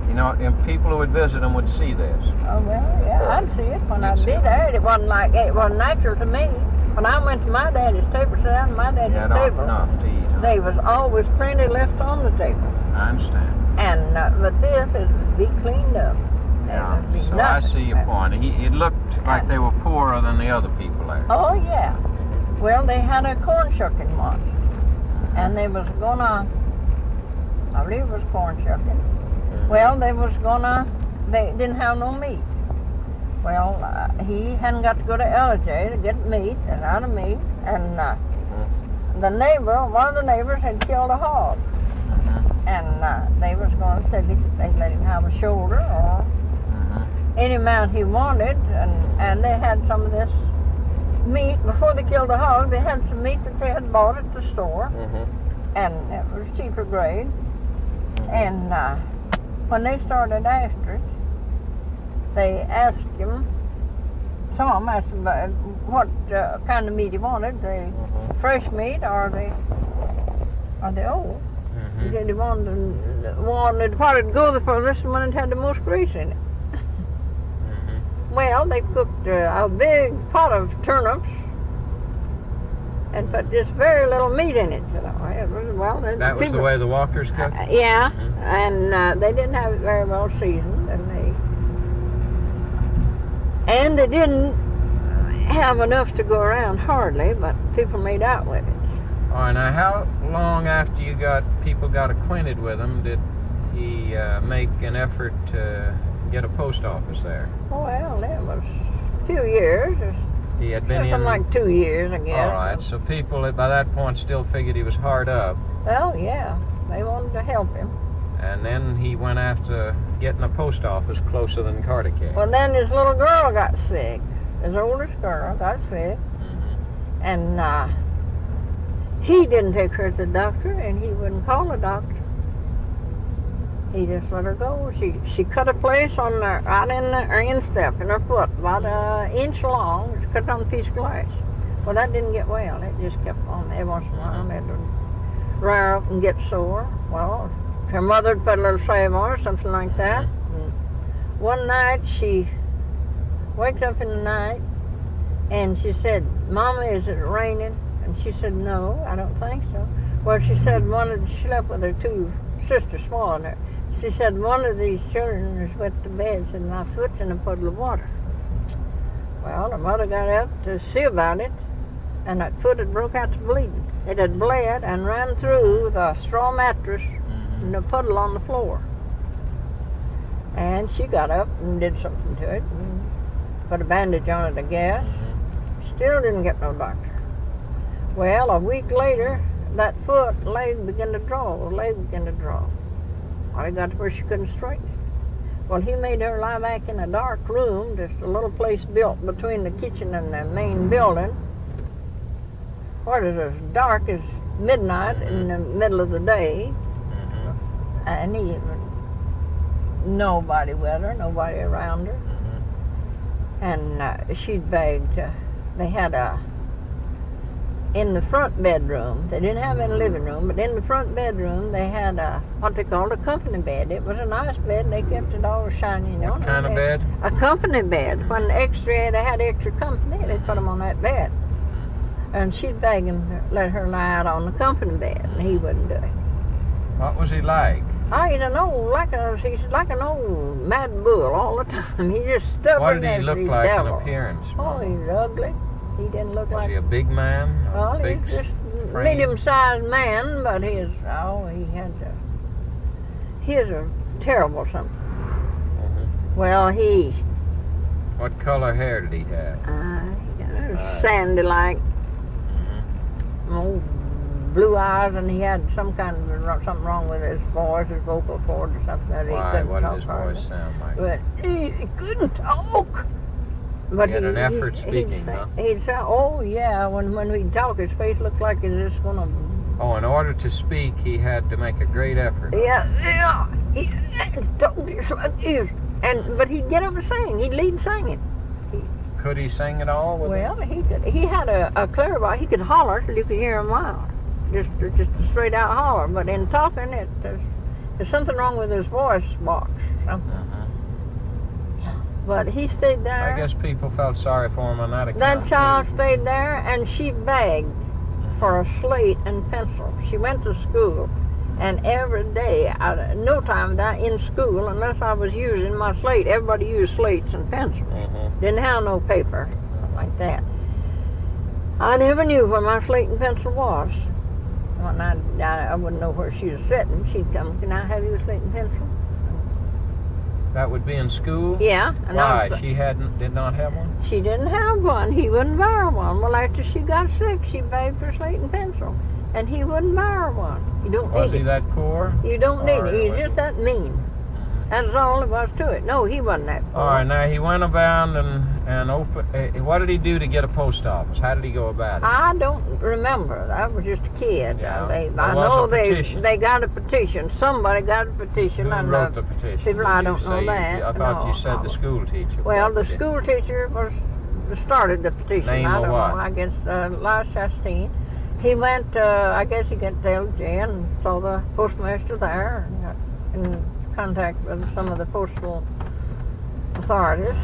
You know, and people who would visit them would see this. Oh, well, yeah, I'd see it when You'd I'd see be it. there. It wasn't natural to me. When I went to my daddy's table, sat down at my You daddy's had table, enough to eat, huh? there was always plenty left on the table. I understand. And but this would be cleaned up. There Yeah, would be so I nothing see your left. point. It looked like they were poorer than the other people there. Oh, yeah. Well, they had a corn shucking once, and they was gonna, I believe it was corn shucking. Well, they didn't have no meat. Well, he hadn't got to go to LJ to get meat, and out of meat, and one of the neighbors had killed a hog. And they was going to say they'd let him have a shoulder or any amount he wanted, and they had some of this meat. Before they killed the hog, they had some meat that they had bought at the store, and it was cheaper grade. And when they started after it, they asked him, some of them asked him about what kind of meat he wanted, the fresh meat or the old. He said he wanted part to go the furthest one that had the most grease in it. Well, they cooked a big pot of turnips and put just very little meat in it. It was, that was the way the Walkers cooked? Yeah, and they didn't have it very well seasoned, and they didn't have enough to go around hardly, but people made out with it. All right, now how long after people got acquainted with him did he make an effort to get a post office there? Well, it was a few years. He had been something like 2 years, I guess. All right, so people by that point still figured he was hard up. Well, yeah, they wanted to help him. And then he went after getting a post office closer than Cardigan. Well, then his little girl got sick. His oldest girl got sick, and he didn't take her to the doctor, and he wouldn't call a doctor. He just let her go. She cut a place on right in her instep in her foot, about an inch long. She cut on a piece of glass. Well, that didn't get well. It just kept on. Every once in a while, it would rear up and get sore. Well, her mother would put a little salve on her, something like that. And one night, she wakes up in the night, and she said, "Mama, is it raining?" And she said, "No, I don't think so." Well, she said she slept with her two sisters following her. She said, one of these children is wet to bed, said, "My foot's in a puddle of water." Well, her mother got up to see about it, and that foot had broke out to bleeding. It had bled and ran through the straw mattress in the puddle on the floor. And she got up and did something to it, and put a bandage on it, I guess. Still didn't get no doctor. Well, a week later, that leg began to draw. Well, it got to where she couldn't straighten it. Well, he made her lie back in a dark room, just a little place built between the kitchen and the main building. Where it was as dark as midnight in the middle of the day. And nobody with her, nobody around her. And she'd begged. They had in the front bedroom, they didn't have any living room, but in the front bedroom they had what they called a company bed. It was a nice bed, and they kept it all shiny. What kind of bed? A company bed. When they had extra company, they put them on that bed. And she'd beg him to let her lie out on the company bed, and he wouldn't do it. What was he like? I don't know, he's like an old mad bull all the time. He just stubborn. What did he as look the like devil. in appearance? Oh, he's ugly. He didn't look Was like... he a big man? Well, Big he's just frame? medium-sized man, but he was a terrible something. Well, What color hair did he have? sandy-like, blue eyes, and he had something wrong with his voice, his vocal cord or something that he couldn't What talk did his hardly. voice sound like? But he couldn't talk. But He had an effort speaking, huh? He'd say, "Oh yeah," when we'd talk, his face looked like he was just gonna. Oh, in order to speak, he had to make a great effort. Yeah. He talked just like this, but he'd get up and sing. He'd lead singing. Could he sing at all? Well, he could. He had a clear voice. He could holler till you could hear him loud, just a straight out holler. But in talking, there's something wrong with his voice box. Something. But he stayed there. I guess people felt sorry for him on that account. That child stayed there, and she begged for a slate and pencil. She went to school, and every day, no time in school, unless I was using my slate. Everybody used slates and pencils. Didn't have no paper like that. I never knew where my slate and pencil was. When I wouldn't know where she was sitting. She'd come, "Can I have your slate and pencil?" That would be in school? Yeah. And Why? She did not have one? She didn't have one. He wouldn't buy her one. Well, after she got sick, she begged for slate and pencil, and he wouldn't buy her one. You don't Was need he it. that poor? You don't need Or it. He's was just that mean. That's all there was to it. No, he wasn't that poor. All right, now he went about and opened. What did he do to get a post office? How did he go about it? I don't remember. I was just a kid. Yeah. I There know was a petition. they got a petition. Somebody got a petition. Who and wrote the petition? people, Did I you don't know say- that. I thought you No, said the school teacher. Well, wrote the it. school teacher started the petition. Name I of don't what? know. I guess Lyle Chastain. He went. I guess he got to LJ and saw the postmaster there and got in contact with some of the postal authorities.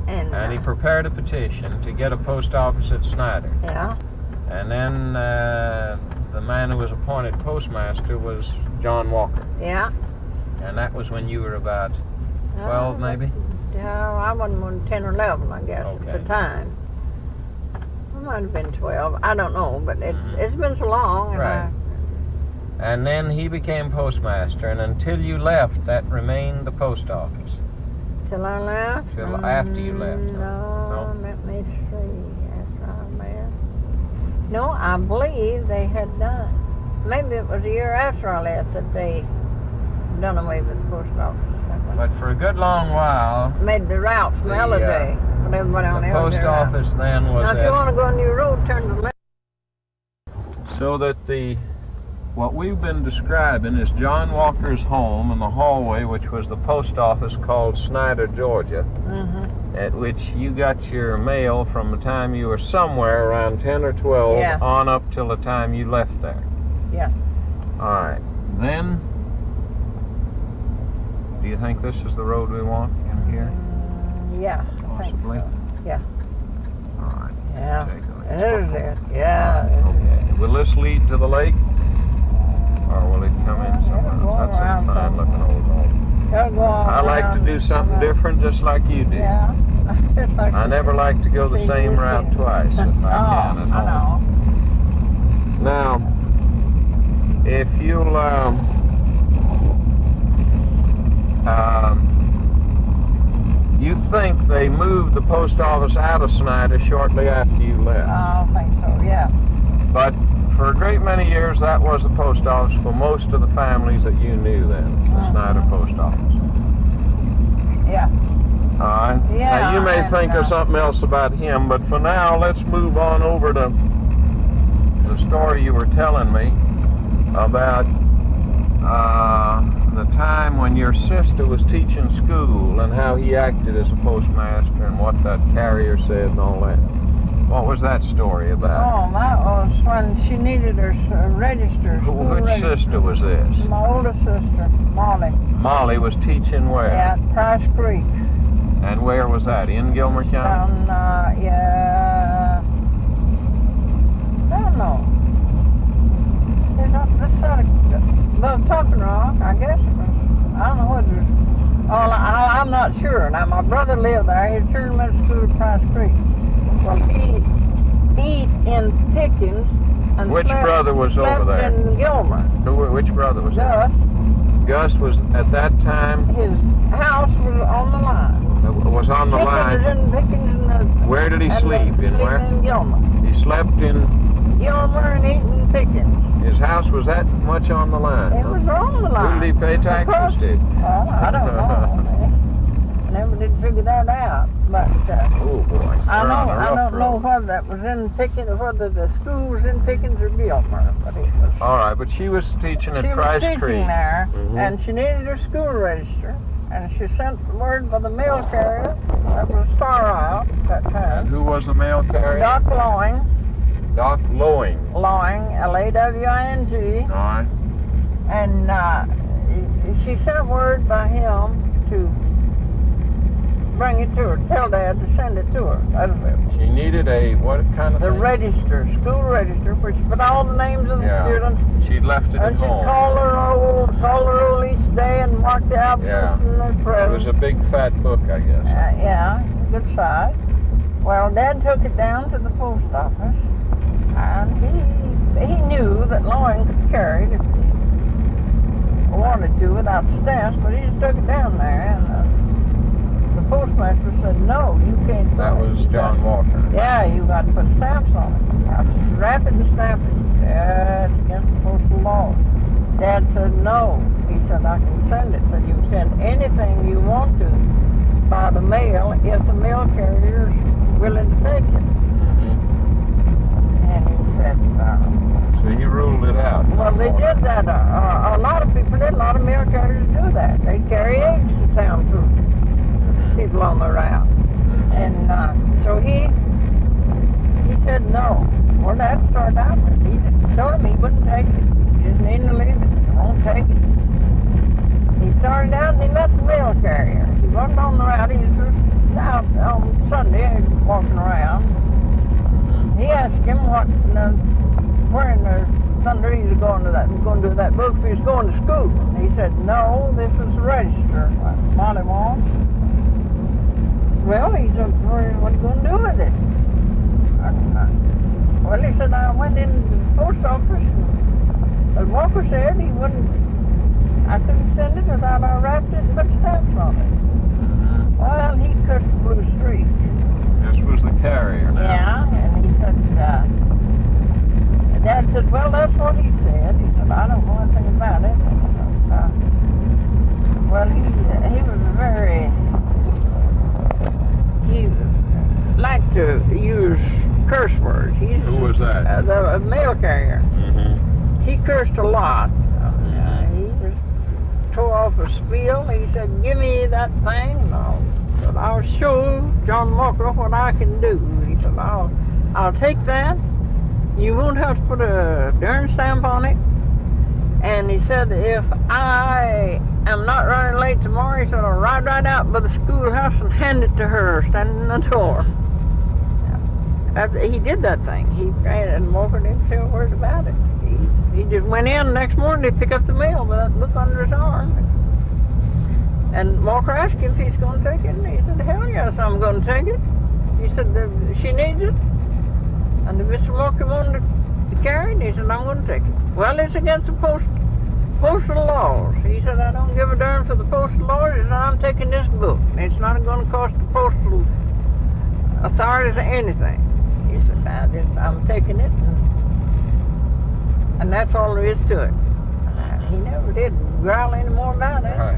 And he prepared a petition to get a post office at Snyder. Yeah. And then the man who was appointed postmaster was John Walker. Yeah. And that was when you were about 12, maybe? Yeah, I wasn't more than 10 or 11, I guess, Okay. at the time. I might have been 12. I don't know, but it's been so long. And Right. And then he became postmaster, and until you left, that remained the post office. Till I left? Till after you left, huh? No, No? let me see. After I left. No, I believe they had done. Maybe it was a year after I left that they done away with the post office. But for a good long while, Made the route from The, Ellijay. But everybody on the the post Ellijay route. office then was Now, if you at, want to go on your road, turn to the left. so that what we've been describing is John Walker's home and the hallway, which was the post office called Snyder, Georgia, at which you got your mail from the time you were somewhere around 10 or 12 Yeah. on up till the time you left there. Yeah. All right. Then, do you think this is the road we want in here? Yeah. I think Possibly. so. Yeah. All right. Yeah. Take a look. There's it. Yeah. Okay. Will this lead to the lake? Or will it come in somewhere else? That's a fine looking old home. Gotta go on I like to around do something different just like you do. Yeah. Just like I you never said. like to go the See, same you route see. twice if I can at I home. know. Now, if you'll you think they moved the post office out of Snyder shortly after you left. I think so, yeah. But for a great many years, that was the post office for most of the families that you knew then, the Snyder post office. Yeah. All right? Yeah, Now, you may and, think of something else about him, but for now, let's move on over to the story you were telling me about the time when your sister was teaching school and how he acted as a postmaster and what that carrier said and all that. What was that story about? Oh, that was when she needed her register. School Which register. sister was this? My oldest sister, Molly. Molly was teaching where? Yeah, at Price Creek. And where was that? In Gilmer County? Down, yeah. I don't know. They're not this side of Tuffin Rock, I guess it was. I don't know whether it was. I'm not sure. Now, my brother lived there. He had children went to school at Price Creek. Well, he in Pickens and Which brother was over slept there? in Gilmer. Which brother was that? Gus, Gus was at that time his house was on the line. was on the Pickens was line. in Pickens and Where did he sleep? In where? In Gilmer. He slept in. Gilmer and Eaton Pickens. His house was that much on the line. It huh? was on the line. Who did he pay taxes to? Well, I don't know. I never did figure that out. But Oh boy. I We're on a rough don't know road. whether that was in Pickens or whether the school was in Pickens or Gilmer. But it was. All right, but she was teaching at She was Price teaching Creek. there, Mhm. and she needed her school register, and she sent word by the mail carrier. That was Star Isle at that And time. who was the mail carrier? Doc Lowing, Doc Lowing. Lawing, All right. and she sent word by him to bring it to her, tell Dad to send it to her. That was it. She needed a what kind of The thing? register, school register, where she put all the names of the students. She'd left it at And she'd home. call her roll each day and mark the absence and the It presence. was a big fat book, I guess. Yeah, good size. Well, Dad took it down to the post office, out stamps, but he just took it down there, and the postmaster said, no, you can't sell it. That was John Walker. Yeah, you got to put stamps on it. I just wrap it and stamp it. Yeah, it's against the postal law. Dad said, no. He said, I can send it. So you can send anything you want to by the mail if the mail carrier is willing to take it. And he said, So he ruled it out. well, they did that. A lot of people did. A lot of mail carriers do that. They carry eggs to town for people on the route. And so he said no. Well, that started out with he just told him he wouldn't take it. He just needed to leave it. He won't take it. He started out and he met the mail carrier. He wasn't on the route. He was just out on Sunday walking around. He asked him where in the thunder he was going to do that book if he was going to school. He said, no, this is the register. Molly wants. Well, he said, what are you going to do with it? Well, he said, I went into the post office and Walker said he wouldn't, I couldn't send it without I wrapped it and put stamps on it. Well, he cursed the blue streak. This was the carrier now. Yeah, and he said, Dad said, well, that's what he said. He said, I don't know anything about it. Well, he was he liked to use curse words. Who was that? The mail carrier. He cursed a lot. He just tore off a spiel. He said, give me that thing. And I'll show John Walker what I can do. He said, I'll take that. You won't have to put a darn stamp on it. And he said, if I am not running late tomorrow, he said, I'll ride right out by the schoolhouse and hand it to her standing in the door. After he did that thing, he ran and Walker didn't say a word about it. He just went in the next morning to pick up the mail with that book under his arm. And Walker asked him if he's going to take it, and he said, hell yes, I'm going to take it. He said, she needs it. And Mr. Walker wanted to carry it, and he said, I'm going to take it. Well, it's against the postal laws. He said, I don't give a darn for the postal laws. He said, I'm taking this book. It's not going to cost the postal authorities anything. He said, I'm taking it, and that's all there is to it. He never did growl any more about it. Right.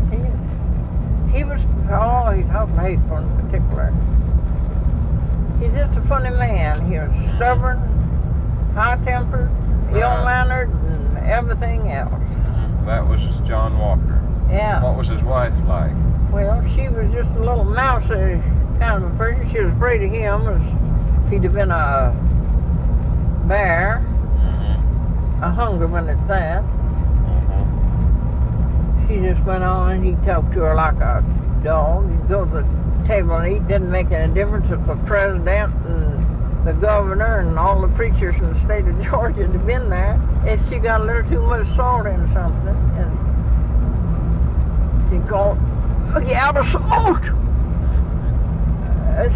He was, he's often hateful in particular. He's just a funny man. He was stubborn, high-tempered, ill-mannered, and everything else. That was just John Walker. Yeah. What was his wife like? Well, she was just a little mousy kind of a person. She was afraid of him as if he'd have been a bear, a hungerman at that. He just went on and he talked to her like a dog. He'd go to the table and eat. Didn't make any difference if the president and the governor and all the preachers in the state of Georgia had been there. If she got a little too much salt in something, and he'd go, "Look, you out of salt?"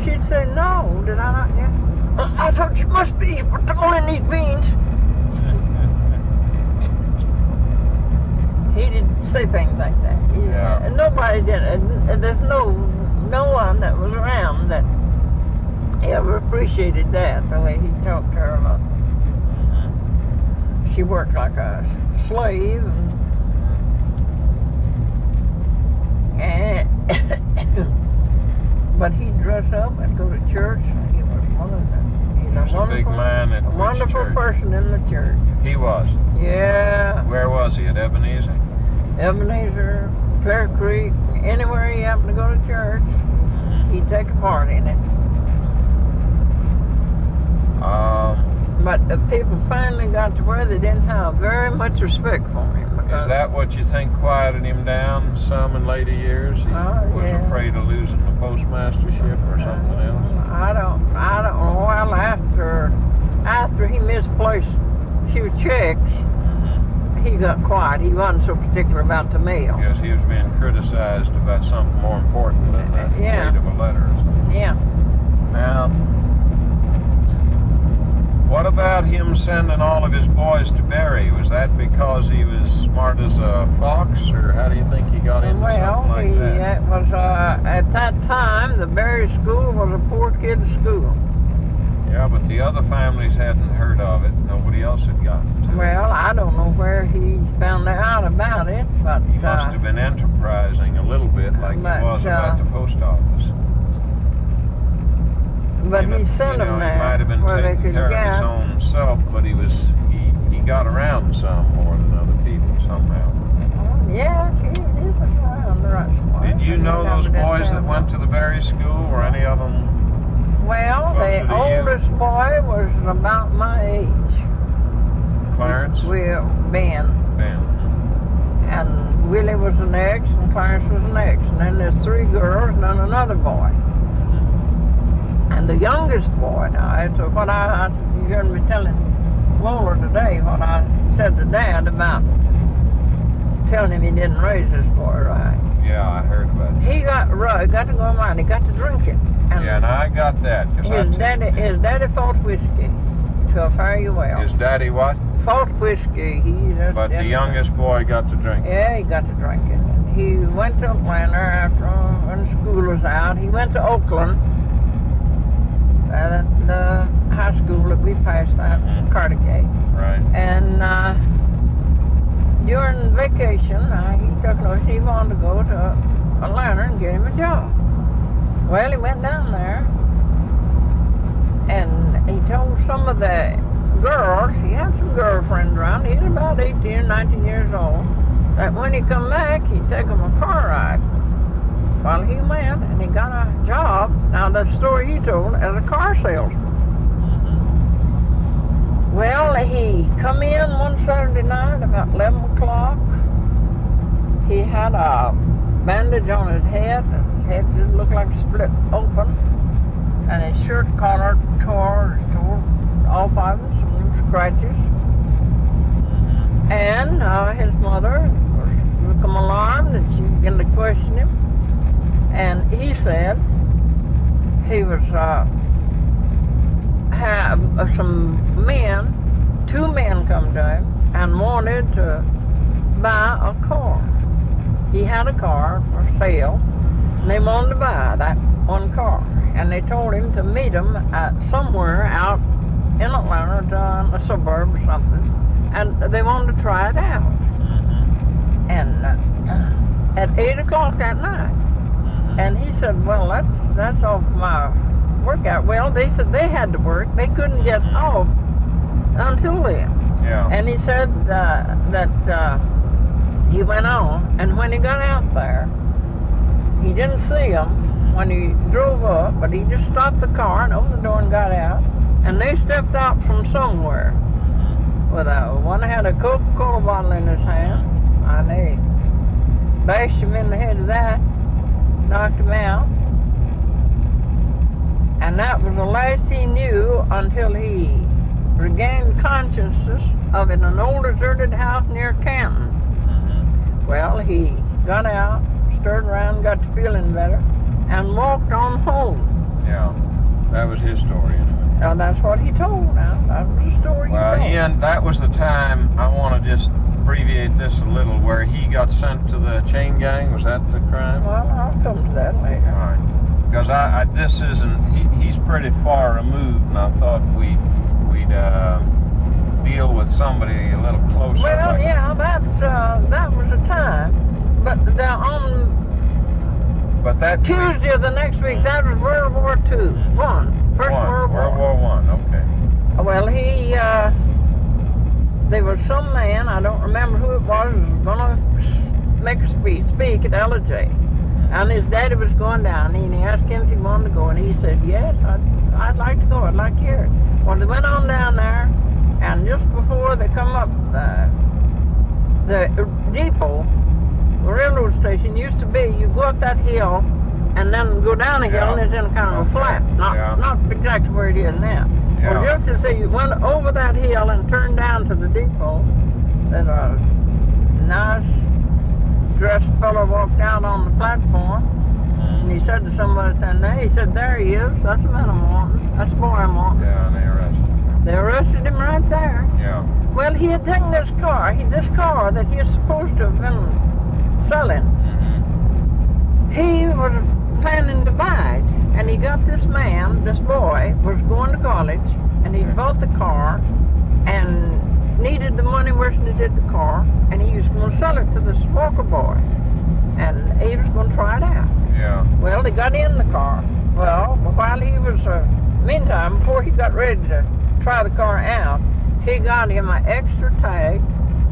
She'd say, "No, did I not? Yeah. I thought you must be. You put all in these beans." He didn't say things like that. Nobody did. There's no one that was around that ever appreciated that, the way he talked to her about. She worked like a slave, and but he'd dress up and go to church. He was one of them. He was a big man at a wonderful church. person in the church. He was. Yeah. Where was he? At Ebenezer? Ebenezer, Clear Creek, anywhere he happened to go to church, he'd take a part in it. But the people finally got to where they didn't have very much respect for him. Is that what you think quieted him down some in later years? He was afraid of losing the postmastership or something else? I don't know. Well, after he misplaced a few checks, he got quiet. He wasn't so particular about the mail. Because he was being criticized about something more important than the weight of a letter or something. Yeah. Now, What about him sending all of his boys to Berry? Was that because he was smart as a fox, or how do you think he got into something like that? It was, at that time, the Berry School was a poor kid's school. Yeah, but the other families hadn't heard of it. Nobody else had gotten to it. Well, I don't know where he found out about it, but... He must have been enterprising a little bit, like he was about the post office. But he sent them there he might have been where they taking could care get. of his own self, but he got around some more than other people somehow. Yes, he was around the right spot. Did you know those boys that went to the Berry School? Were any of them? Well, the oldest boy was about my age. Clarence? Well, Ben. Ben. And Willie was the next, and Clarence was the next. And then there's 3 girls and then another boy. And the youngest boy, now, it's what you heard me telling Lola today, what I said to Dad about telling him he didn't raise this boy right. Yeah, I heard about that. He got to go around, he got to drinking. And yeah, and I got that. His daddy fought whiskey to fare you well. His daddy what? Fought whiskey. But the youngest boy got to drink. Yeah, he got to drinking. He went to Atlanta after when school was out. He went to Oakland. The high school that we passed out in Cartagate. Right. And during vacation, he took notice he wanted to go to Atlanta and get him a job. Well, he went down there, and he told some of the girls, he had some girlfriends around, he was about 18, 19 years old, that when he come back, he'd take them a car ride. Well, he went and he got a job. Now, the story he told as a car salesman. Well, he come in one Saturday night about 11 o'clock. He had a bandage on his head. His head just looked like split open. And his shirt collar tore all 5 of them, some scratches. And his mother was become alarmed and she began to question him. And he said he was had some men, 2 men come to him and wanted to buy a car. He had a car for sale, and they wanted to buy that one car. And they told him to meet them at somewhere out in Atlanta, down a suburb or something, and they wanted to try it out. And at 8 o'clock that night. And he said, well, that's off my workout. Well, they said they had to work. They couldn't get off until then. Yeah. And he said that he went on, and when he got out there, he didn't see them when he drove up, but he just stopped the car and opened the door and got out. And they stepped out from somewhere with one had a Coca-Cola bottle in his hand, and they bashed him in the head with that. Knocked him out, and that was the last he knew until he regained consciousness of in an old deserted house near Canton. Well, he got out, stirred around, got to feeling better, and walked on home. Yeah, that was his story anyway. Now that's what he told. Now that was the story he told. Well, Ian, that was the time. I want to just abbreviate this a little, where he got sent to the chain gang. Was that the crime? Well, I'll come to that later. All right. Because this isn't, he's pretty far removed, and I thought we'd deal with somebody a little closer. Well, like, yeah, that was the time. But but that Tuesday of the next week, that was World War II. First World War. World War I, okay. Well, there was some man, I don't remember who it was going to make a speak at LJ. And his daddy was going down, and he asked him if he wanted to go, and he said, yes, I'd like to go, I'd like to hear it. Well, they went on down there, and just before they come up, the depot, the railroad station used to be, you go up that hill, and then go down a hill, and it's in kind of a flat, not exactly where it is now. Yeah. Well, just to say, you went over that hill and turned down to the depot, there's a nice dressed fellow walked out on the platform, and he said to somebody standing there, he said, there he is, that's the man I'm wanting, that's the boy I'm wanting. Yeah, and they arrested him. They arrested him right there. Yeah. Well, he had taken this car that he was supposed to have been selling. He was planning to buy it, and he got this boy was going to college, and he bought the car, and needed the money worse than he did the car, and he was going to sell it to this Walker boy, and he was going to try it out. Yeah. Well, they got in the car. Well, while he was, meantime, before he got ready to try the car out, he got him an extra tag,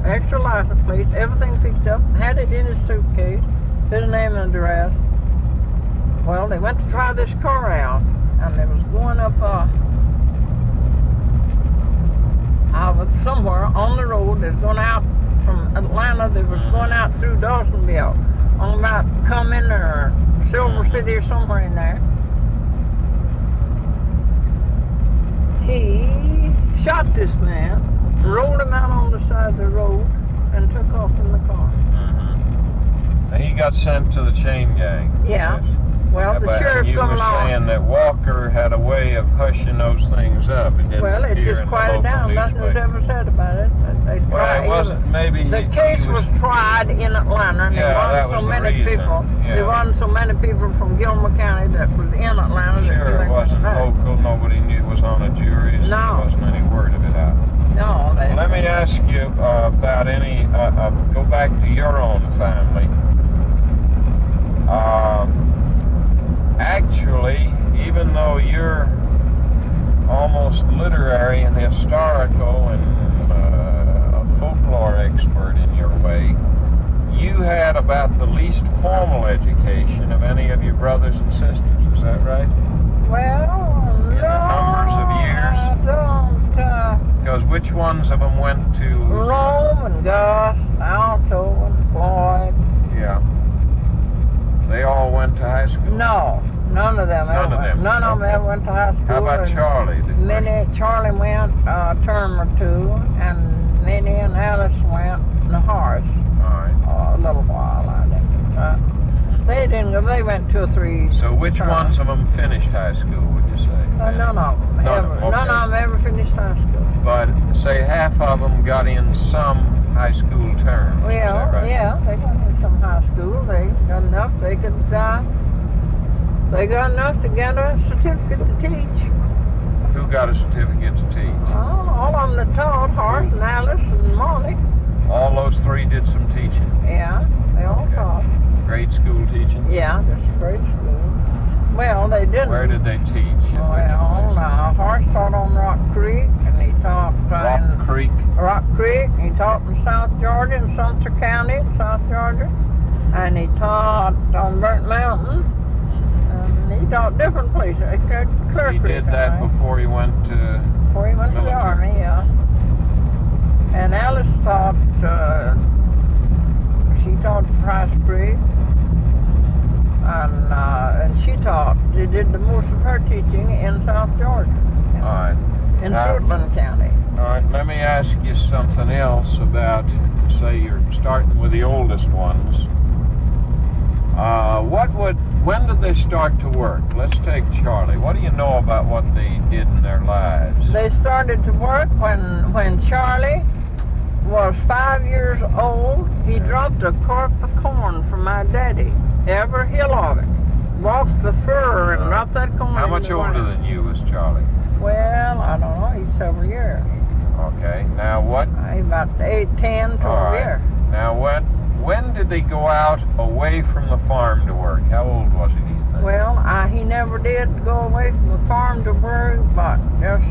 extra license plate, everything fixed up, had it in his suitcase, his name and address. Well, they went to try this car out, and they was going up, somewhere on the road. They was going out from Atlanta. They was going out through Dawsonville, on about Cumming or Silver City or somewhere in there. He shot this man, rolled him out on the side of the road, and took off in the car. And he got sent to the chain gang. Yeah. Yes. Well, the sheriff you come were along. saying that Walker had a way of hushing those things up. It didn't Well, it appear just in the quieted local down. Nothing was newspaper. ever said about it. They Well, tried. it wasn't. Maybe The he case was tried in Atlanta, and Yeah, there that wasn't was so the many reason. people. Yeah. There wasn't so many people from Gilmer County that was in Atlanta. that Sure, knew it anything wasn't about it. local. Nobody knew it was on a jury. So No. there wasn't any word of it out. No, they, Let me ask you about any. Go back to your own family. Actually, even though you're almost literary and historical and a folklore expert in your way, you had about the least formal education of any of your brothers and sisters. Is that right? well, In no, the numbers of years? I don't. Because which ones of them went to? Rome and Gus, Alto and Floyd. Yeah. They all went to high school. No, none of them. None of them. None of them Okay. ever went to high school. How about and Charlie? Charlie went a term or two, and Minnie and Alice went, and Horace All right. a little while. I didn't. They didn't go. They went 2 or 3. So which terms. ones of them finished high school, would you say? None of them. None of Ever. them, okay. None of them ever finished high school. But say half of them got in some high school terms. Well, is that right? yeah, they got in some high school. They got enough. They could. They got enough to get a certificate to teach. Who got a certificate to teach? All of them that taught, Horace and Alice and Molly. All those three did some teaching. Yeah, they all Okay. taught. Grade school teaching? Yeah, this is grade school. Well, they didn't. Where did they teach? Well, Horace taught on Rock Creek, and he taught Rock in Creek. Rock Creek. He taught in South Georgia, in Sumter County, in South Georgia, and he taught on Burnt Mountain. And he taught different places. Clear He Creek, did that I think, before he went to... before he went to the military. Army. Yeah. And Alice taught. She taught at Price Creek. And she taught, she did the most of her teaching in South Georgia, All right. in Now- Suitland County. All right, let me ask you something else about, say you're starting with the oldest ones. When did they start to work? Let's take Charlie. What do you know about what they did in their lives? They started to work when Charlie was 5 years old. He dropped a crop of corn for my daddy, every hill of it. Walked the fur and dropped that corn. How in much the older ground. than you was Charlie? Well, I don't know. He's several years. Okay, now what? He's about 8, 10, 12 All right. years. Now when did they go out away from the farm to work? How old was he, do you think? Well, he never did go away from the farm to work, but just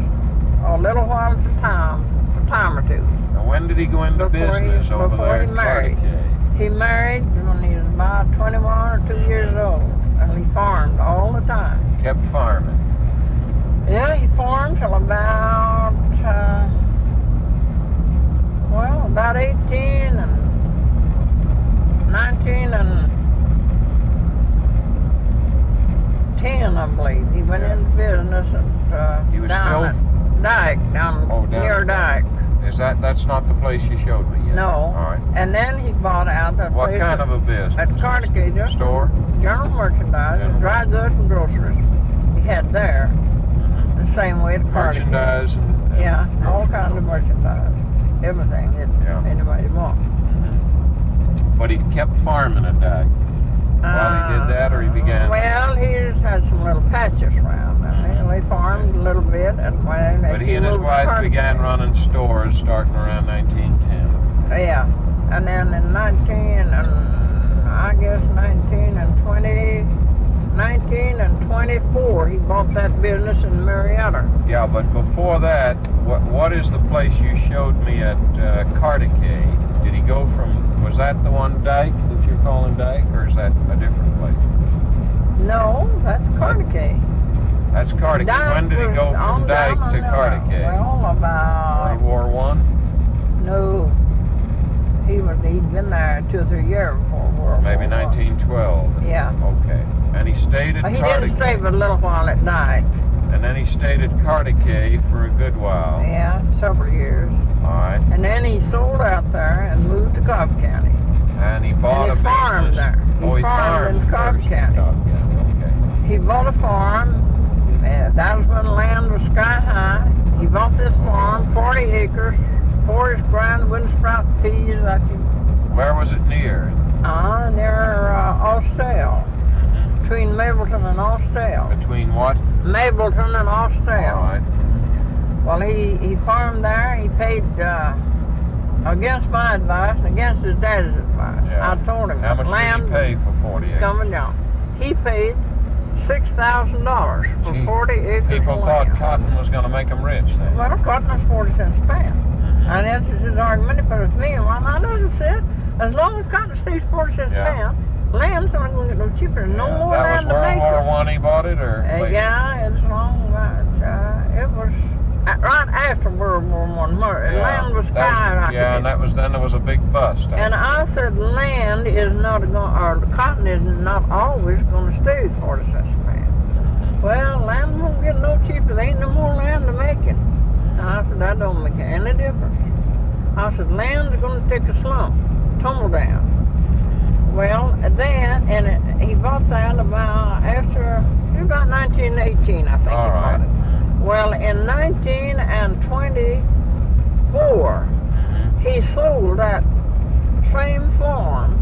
a little while at a time or two. Now when did he go into business over before there he at married. Cardigan? He married when he was about 21 or 2 years old, and he farmed all the time. Kept farming. Yeah, he farmed till about, about 18 and 19 and 10, I believe. He went into business at He was down still- at Dyke, down near Dyke. That's not the place you showed me yet? No. All right. And then he bought out that What place kind of a business? at Cardigan. Store? General merchandise, General. dry goods and groceries. He had there. Mhm. The same way at Cardigan. Merchandise Yeah, all kinds of merchandise. Everything that anybody wants. But he kept farming a day. While he did that, or he began? Well, he just had some little patches around. They farmed a little bit, and when But he and his wife began running stores starting around 1910. Yeah, and then in 19 and 24, he bought that business in Marietta. Yeah, but before that, what is the place you showed me at Carticay? Did he go from? Was that the one Dyke that you're calling Dyke, or is that a different place? No, that's Carticay. That's Carticay. When did he go from Dyke to Carticay? Well, about World War I? No, he'd been there 2 or 3 years before World War I. Maybe 1912. Yeah. Okay. And he stayed at He Carticay. didn't stay but a little while at Dyke. And then he stayed at Carticay for a good while. Yeah, several years. All right. And then he sold out there and moved to Cobb County. And he bought And he a farmed business. there. He He farmed in Cobb first County. Cobb County. Okay. He bought a farm. That was when land was sky high. He bought this farm, 40 acres, forest ground, wind sprout peas. Where was it near? Near Austell. Between Mableton and Austell. Between what? Mableton and Austell. All right. Well, he farmed there. He paid, against my advice and against his dad's advice. Yeah. I told him How much land did he pay for 40 acres? coming down. He paid $6,000 for Gee, 40 acres People of thought land. cotton was going to make them rich then. Well, cotton was 40 cents a pound. And that's his argument. But if me, well, I doesn't say as long as cotton stays 40 cents a pound, land's not going to get no cheaper. No more land to make That was World it. War I he bought it, or later? Yeah, it's long. It was right after World War I. Land was skyrocket. Yeah, and that was then there was a big bust. And I said land is not going, or cotton is not always going to stay 40 cents a pound. Well, land won't get no cheaper. There ain't no more land to make it. And I said, that don't make any difference. I said, land's going to take a slump, tumble down. Well, then, he bought that about 1918, I think he bought it. Well, in 1924, he sold that same farm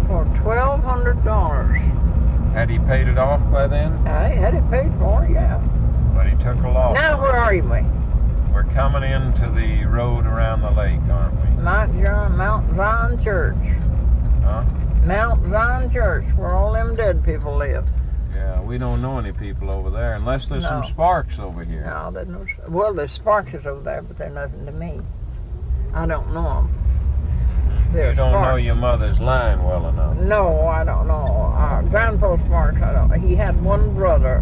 for $1,200. Had he paid it off by then? I had it paid for, yeah. But he took a loss. Now, where are you, we? We're coming into the road around the lake, aren't we? Mount Zion Church. Huh? Mount Zion Church, where all them dead people live. Yeah, we don't know any people over there unless there's some Sparks over here. No, there's no. Well, there's Sparks over there, but they're nothing to me. I don't know them. You don't know your mother's line well enough. No, I don't know. Grandpa Sparks, I don't. He had one brother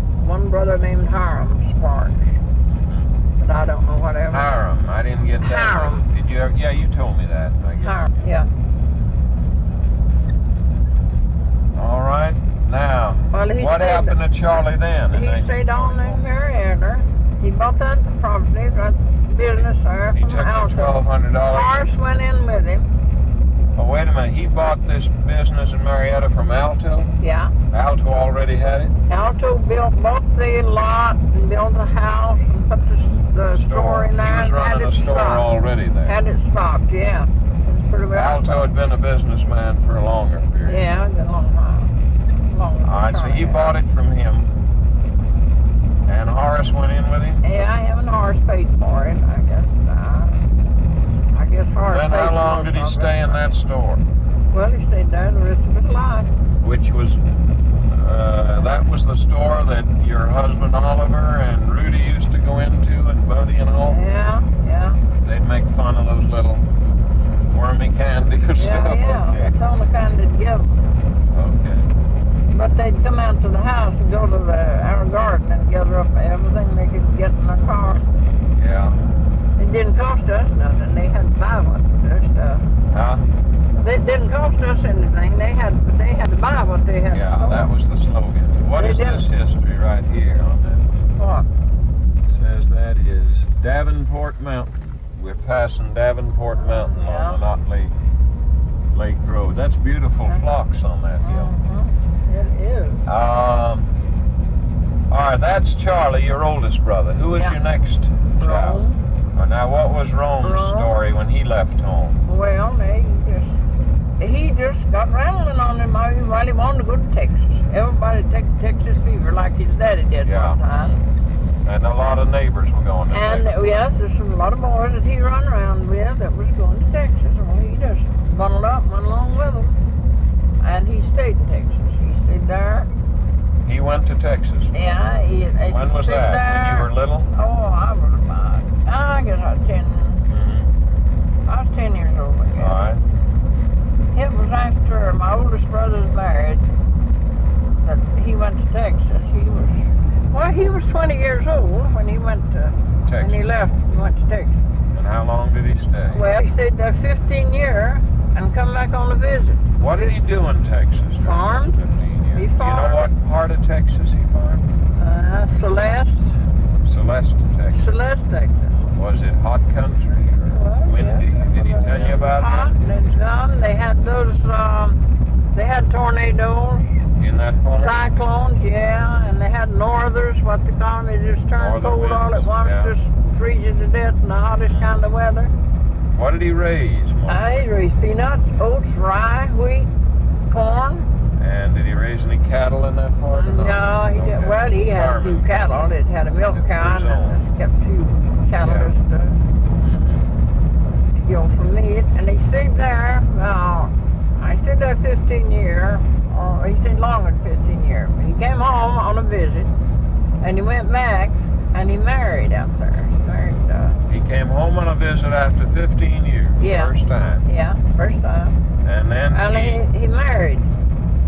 named Hiram Sparks. But I don't know whatever. Hiram, I didn't get that. Hiram. Did you ever? Yeah, you told me that. Hiram, yeah. All right. Now, Well, what happened to Charlie then? He stayed on in Marietta. He bought that property, that business there He from took the Alto. $1,200. Horace went in with him. Oh, wait a minute. He bought this business in Marietta from Alto? Yeah. Alto already had it? Alto bought the lot and built the house and put the store in there. He was and running had a it store stocked. already there. Had it stocked, yeah. It was pretty well Alto stocked. had been a businessman for a longer period. Yeah, a long time. All right, so you bought it from him. And Horace went in with him? Yeah, him and Horace paid for it, I guess. I guess Horace Then paid how long for did he it. stay in that store? Well, he stayed there the rest of his life. Which was, that was the store that your husband Oliver and Rudy used to go into, and Buddy and all? Yeah, yeah. They'd make fun of those little wormy candy or stuff? Yeah. Okay. That's the only kind they'd give them. Okay. But they'd come out to the house and go to our garden and gather up everything they could get in their car. Yeah. It didn't cost us nothing. They had to buy what their stuff. Huh? It didn't cost us anything. They had to buy what they had. Yeah, to store. that was the slogan. What They is did. this history right here on that? What? It says that is Davenport Mountain. We're passing Davenport Mountain on the Knott Lake Road. That's beautiful flocks on that hill. It is. All right, that's Charlie, your oldest brother. Who was your next child? Rome. Now, what was Rome's story when he left home? Well, he just got rambling on him while he wanted to go to Texas. Everybody took Texas fever like his daddy did one time. And a lot of neighbors were going to Texas. And yes, there's a lot of boys that he run around with that was going to Texas. Well, he just bundled up and went along with them. And he stayed in Texas. He stayed there. He went to Texas? Yeah. When was that? There. When you were little? Oh, I was about, I guess I was 10. I was 10 years old, I guess. All right. It was after my oldest brother was married that he went to Texas. He was 20 years old when he went to Texas. When he left, he went to Texas. And how long did he stay? Well, he stayed there 15 years and come back on a visit. What did he do in Texas? Farmed. 15 years. He farmed. You know what part of Texas he farmed? Celeste, Texas. Celeste, Texas. Was it hot country or windy? Yeah. Did he tell you about hot, that? They had those, they had tornadoes. In that part? Cyclones, yeah, and they had northers, what they call them. They just turned Northern cold winds, all at once, just freeze you to death in the hottest kind of weather. What did he raise? He raised peanuts, oats, rye, wheat, corn. And did he raise any cattle in that part? No, he didn't. Well, he had a few cattle. It had a milk cow and kept a few cattle just to kill for meat. And he stayed there. I stayed there 15 years. He stayed longer than 15 years. But he came home on a visit, and he went back, and he married out there. He married. He came home on a visit after 15 years. Yeah. First time. Yeah, first time. And then he married.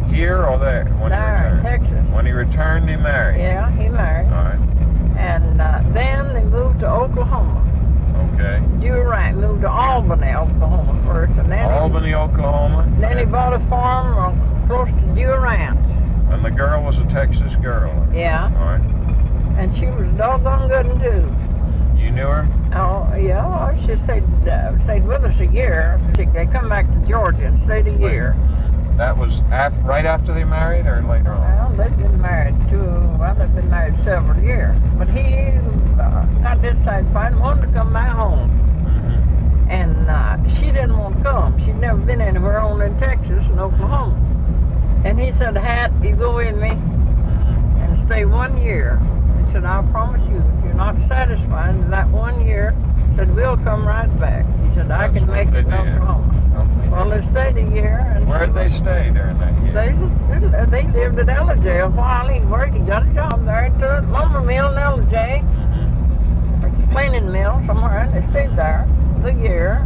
Here or there? When there, he returned? in Texas. When he returned, he married? Yeah, he married. All right. And then they moved to Oklahoma. Okay. Moved to Albany, Oklahoma first. And then Albany, Oklahoma? Then he bought a farm close to Durant. And the girl was a Texas girl? Yeah. All right. And she was doggone good too. You knew her? Oh, yeah. She stayed with us a year. They come back to Georgia and stayed a year. That was right after they married or later on? Well, they've been married several years. But he got dissatisfied and wanted to come back home. Mm-hmm. And she didn't want to come. She'd never been anywhere only in Texas and Oklahoma. And he said, Hat, you go with me and stay 1 year. He said, I promise you, if you're not satisfied in that 1 year, he said, we'll come right back. He said, I can make it in Oklahoma. Well, they stayed a year. And where did they stay during that year? They lived at LJ a while. He worked. He got a job there at the lumber mill in LJ. It's a planing mill somewhere, and they stayed there the year.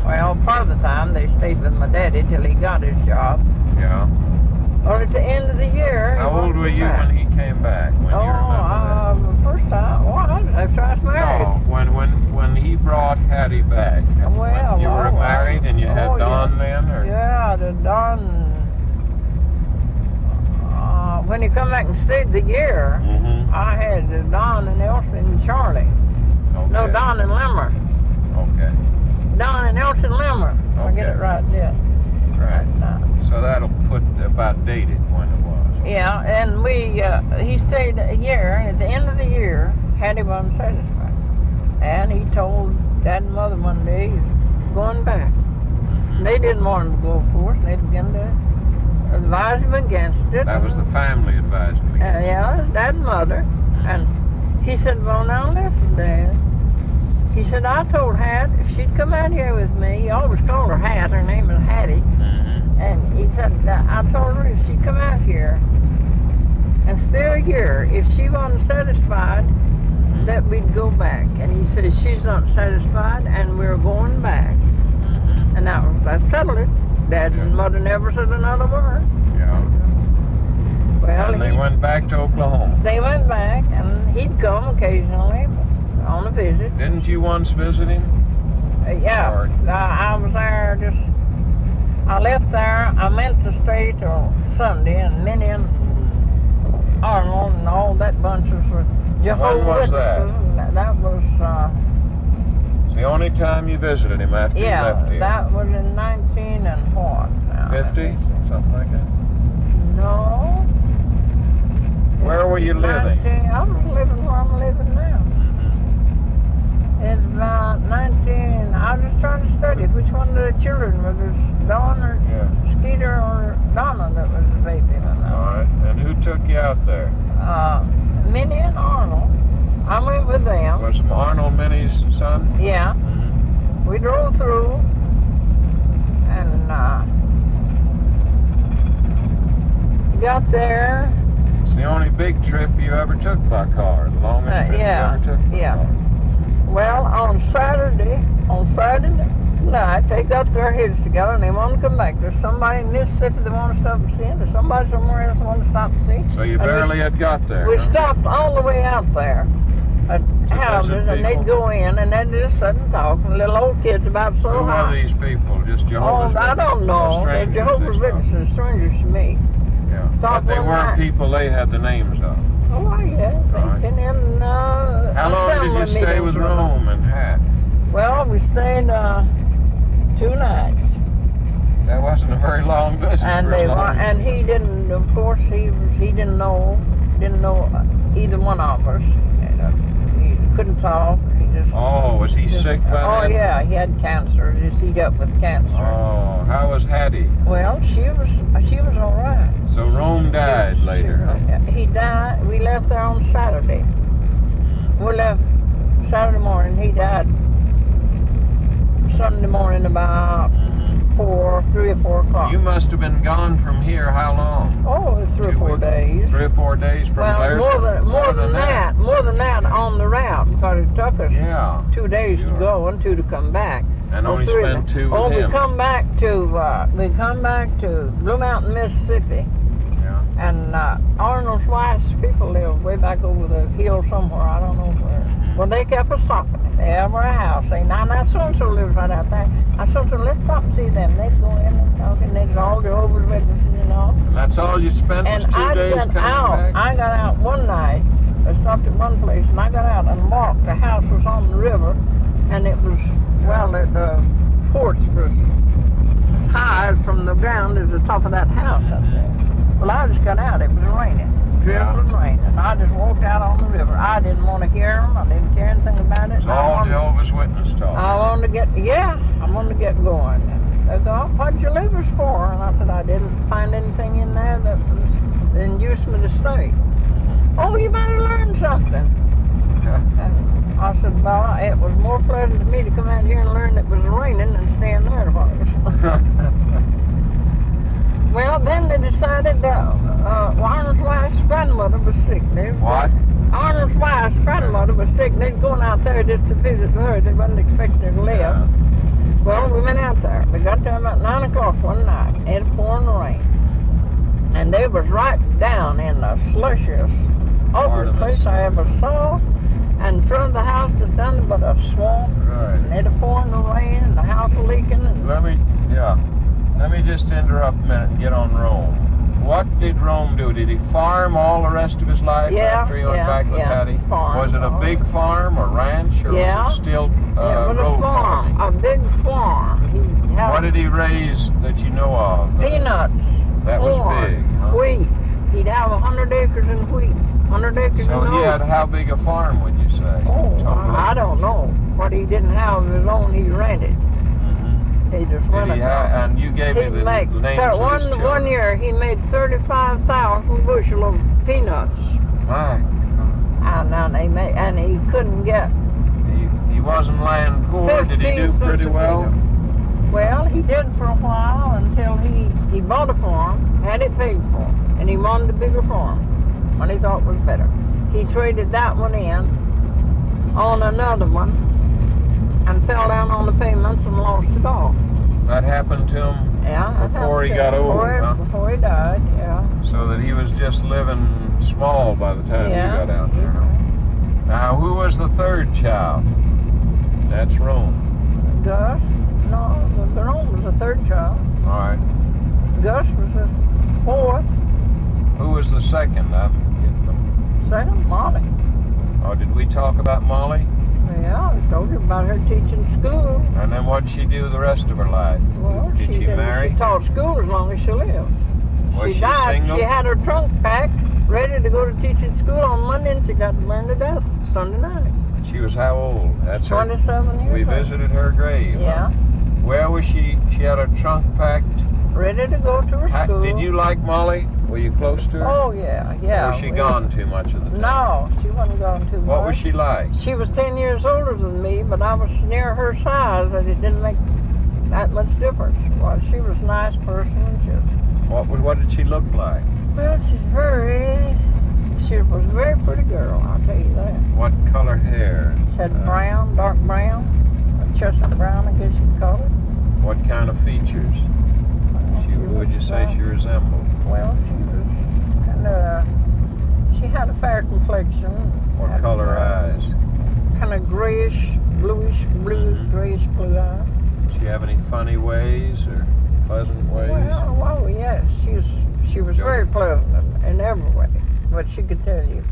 Well, part of the time they stayed with my daddy till he got his job. Yeah. Well, at the end of the year. How old were you when he came back? First time. Well, after I was married. No, when he brought Hattie back. Well, you were married and you had Don then, or? Yeah, the Don. When he come back and stayed the year, I had Don and Elsie and Charlie. Okay. No, Don and Limmer. Okay. Don and Elsie Limmer. I get it right, yeah. Right. So that'll put about dated when it was. Yeah, and he stayed a year, and at the end of the year, Hattie wasn't satisfied. And he told Dad and Mother one day he's going back. They didn't want him to go, of course. They began to advise him against it. That was the family advising him. Yeah, Dad and Mother. And he said, well, now listen, Dad. He said, I told Hat if she'd come out here with me, he always called her Hat, her name is Hattie. And he said, I told her if she'd come out here and stay a year, if she wasn't satisfied, that we'd go back. And he said, she's not satisfied, and we're going back. And that settled it. Dad and Mother never said another word. Yeah. Well, and they went back to Oklahoma. They went back, and he'd come occasionally on a visit. Didn't you once visit him? Yeah. I was there I left there. I meant to stay till Sunday, and Minnie and Arnold and all that bunch were Jehovah's Witnesses. That? That was... It's the only time you visited him after you left here? Yeah, that was in 19 and what? 50? Something like that? No. Where were you living? I was living where I'm living now. It's about 19. I was just trying to study which one of the children was this Dawn or Skeeter or Donna that was the baby. All right. And who took you out there? Minnie and Arnold. I went with them. Was Arnold Minnie's son? Yeah. We drove through and got there. It's the only big trip you ever took by car. The longest trip you ever took by car. Well, on Friday night, they got their heads together and they want to come back. There's somebody in Mississippi they want to stop and see, and there's somebody somewhere else they want to stop and see. So you barely had got there. We stopped all the way out there at houses, and they'd go in and they'd just sit and talk, and little old kids about so Who high. are these people? Just Jehovah's Witnesses? I don't know. They're Jehovah's Witnesses, strangers to me. Yeah. But they weren't people they had the names of. Oh, yeah. They've been in How long did you stay with Rome and Hat? Well, we stayed 2 nights. That wasn't a very long visit. And he didn't, of course, he didn't know either one of us. He couldn't talk. Was he sick by then? Oh yeah, he had cancer. Just heat up with cancer. Oh, how was Hattie? Well, she was all right. So Rome died later, huh? He died. We left there on Saturday. We left Saturday morning. He died Sunday morning about 3 or 4 o'clock. You must have been gone from here how long? Oh, it's 3 or 4 days. 3 or 4 days from there? More than that on the route, because it took us 2 days to go and 2 to come back. And only spend 2 with him. We come back to Blue Mountain, Mississippi. Yeah. And Arnold's wife's people live way back over the hill somewhere. I don't know where. Well, they kept us stopping at every house. Saying, now so-and-so lives right out there. Now so-and-so, let's stop and see them. They'd go in and talk, and they'd all Jehovah's Witnesses, And that's all you spent was 2 days coming back? I got out one night. I stopped at one place, and I got out and walked. The house was on the river, and it was, the porch was high from the ground as the top of that house up there. Well, I just got out. It was raining. Drizzling rain, and I just walked out on the river. I didn't want to hear them. I didn't care anything about it. It's all Jehovah's Witness talk. I wanted to get going. And they thought, what'd you leave us for? And I said, I didn't find anything in there that induced me to stay. Oh, you better learn something. And I said, well, it was more pleasant to me to come out here and learn that it was raining than stand there while it was. Well, then they decided Arnold's wife's grandmother was sick. What? Arnold's wife's grandmother was sick. They'd gone out there just to visit her. They wasn't expecting her to live. Yeah. Well, we went out there. We got there about 9 o'clock one night. It was pouring rain. And they was right down in the slushiest, awfulest place I ever saw. And in front of the house was nothing but a swamp. Right. And it was pouring the rain, and the house was leaking. And Let me just interrupt a minute and get on Rome. What did Rome do? Did he farm all the rest of his life after he went back with Hattie? Was it a big farm or ranch, or was it still it was a farm, a big farm. What did he raise that you know of? Peanuts. That was big, huh? Wheat. He'd have 100 acres in wheat. 100 acres in So he had how big a farm, would you say? Oh, I don't know. What he didn't have of his own, he rented. He just rented. And you gave me the names of his children. One year he made 35,000 bushel of peanuts. My. And he couldn't get. He wasn't land poor. Did he do pretty well? Well, he did for a while until he bought a farm, had it paid for, and he wanted a bigger farm, one he thought was better. He traded that one in on another one, and fell down on the payments and lost it all. That happened to him before he got old, huh? Before he died, So that he was just living small by the time you got out there. Now, who was the third child? That's Rome. Gus? No, Rome was the third child. All right. Gus was the fourth. Who was the second? Second, Molly. Oh, did we talk about Molly? Yeah, I told you about her teaching school. And then what did she do the rest of her life? Well, did she marry? She taught school as long as she lived. Was she died. Single? She had her trunk packed ready to go to teaching school on Monday, and she got burned to death Sunday night. She was how old? That's 27 years We old. visited her grave. Yeah. Where was she? She had her trunk packed. Ready to go to her school. Did you like Molly? Were you close to her? Oh, yeah, yeah. Or was she gone too much of the time? No, she wasn't gone too much. What was she like? She was 10 years older than me, but I was near her size, and it didn't make that much difference. Well, she was a nice person. What did she look like? Well, she was a very pretty girl, I'll tell you that. What color hair? She had brown, dark brown, chestnut brown, I guess you'd call it. What kind of features? Who would you say she resembled? Well, she was kind of, she had a fair complexion. What color eyes? Kind of grayish, bluish, grayish blue eyes. Did she have any funny ways or pleasant ways? Well, yes, she was very pleasant in every way. But she could tell you,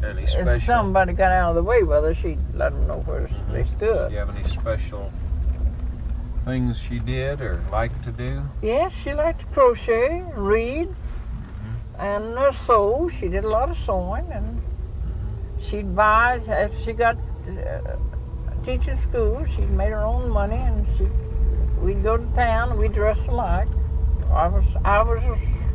Any special? if somebody got out of the way with her, she'd let them know where they stood. Did you have any special things she did or liked to do? Yes, she liked to crochet, read, and sew. She did a lot of sewing, and she'd buy, after she got teaching school, she'd made her own money, and we'd go to town, and we'd dress alike.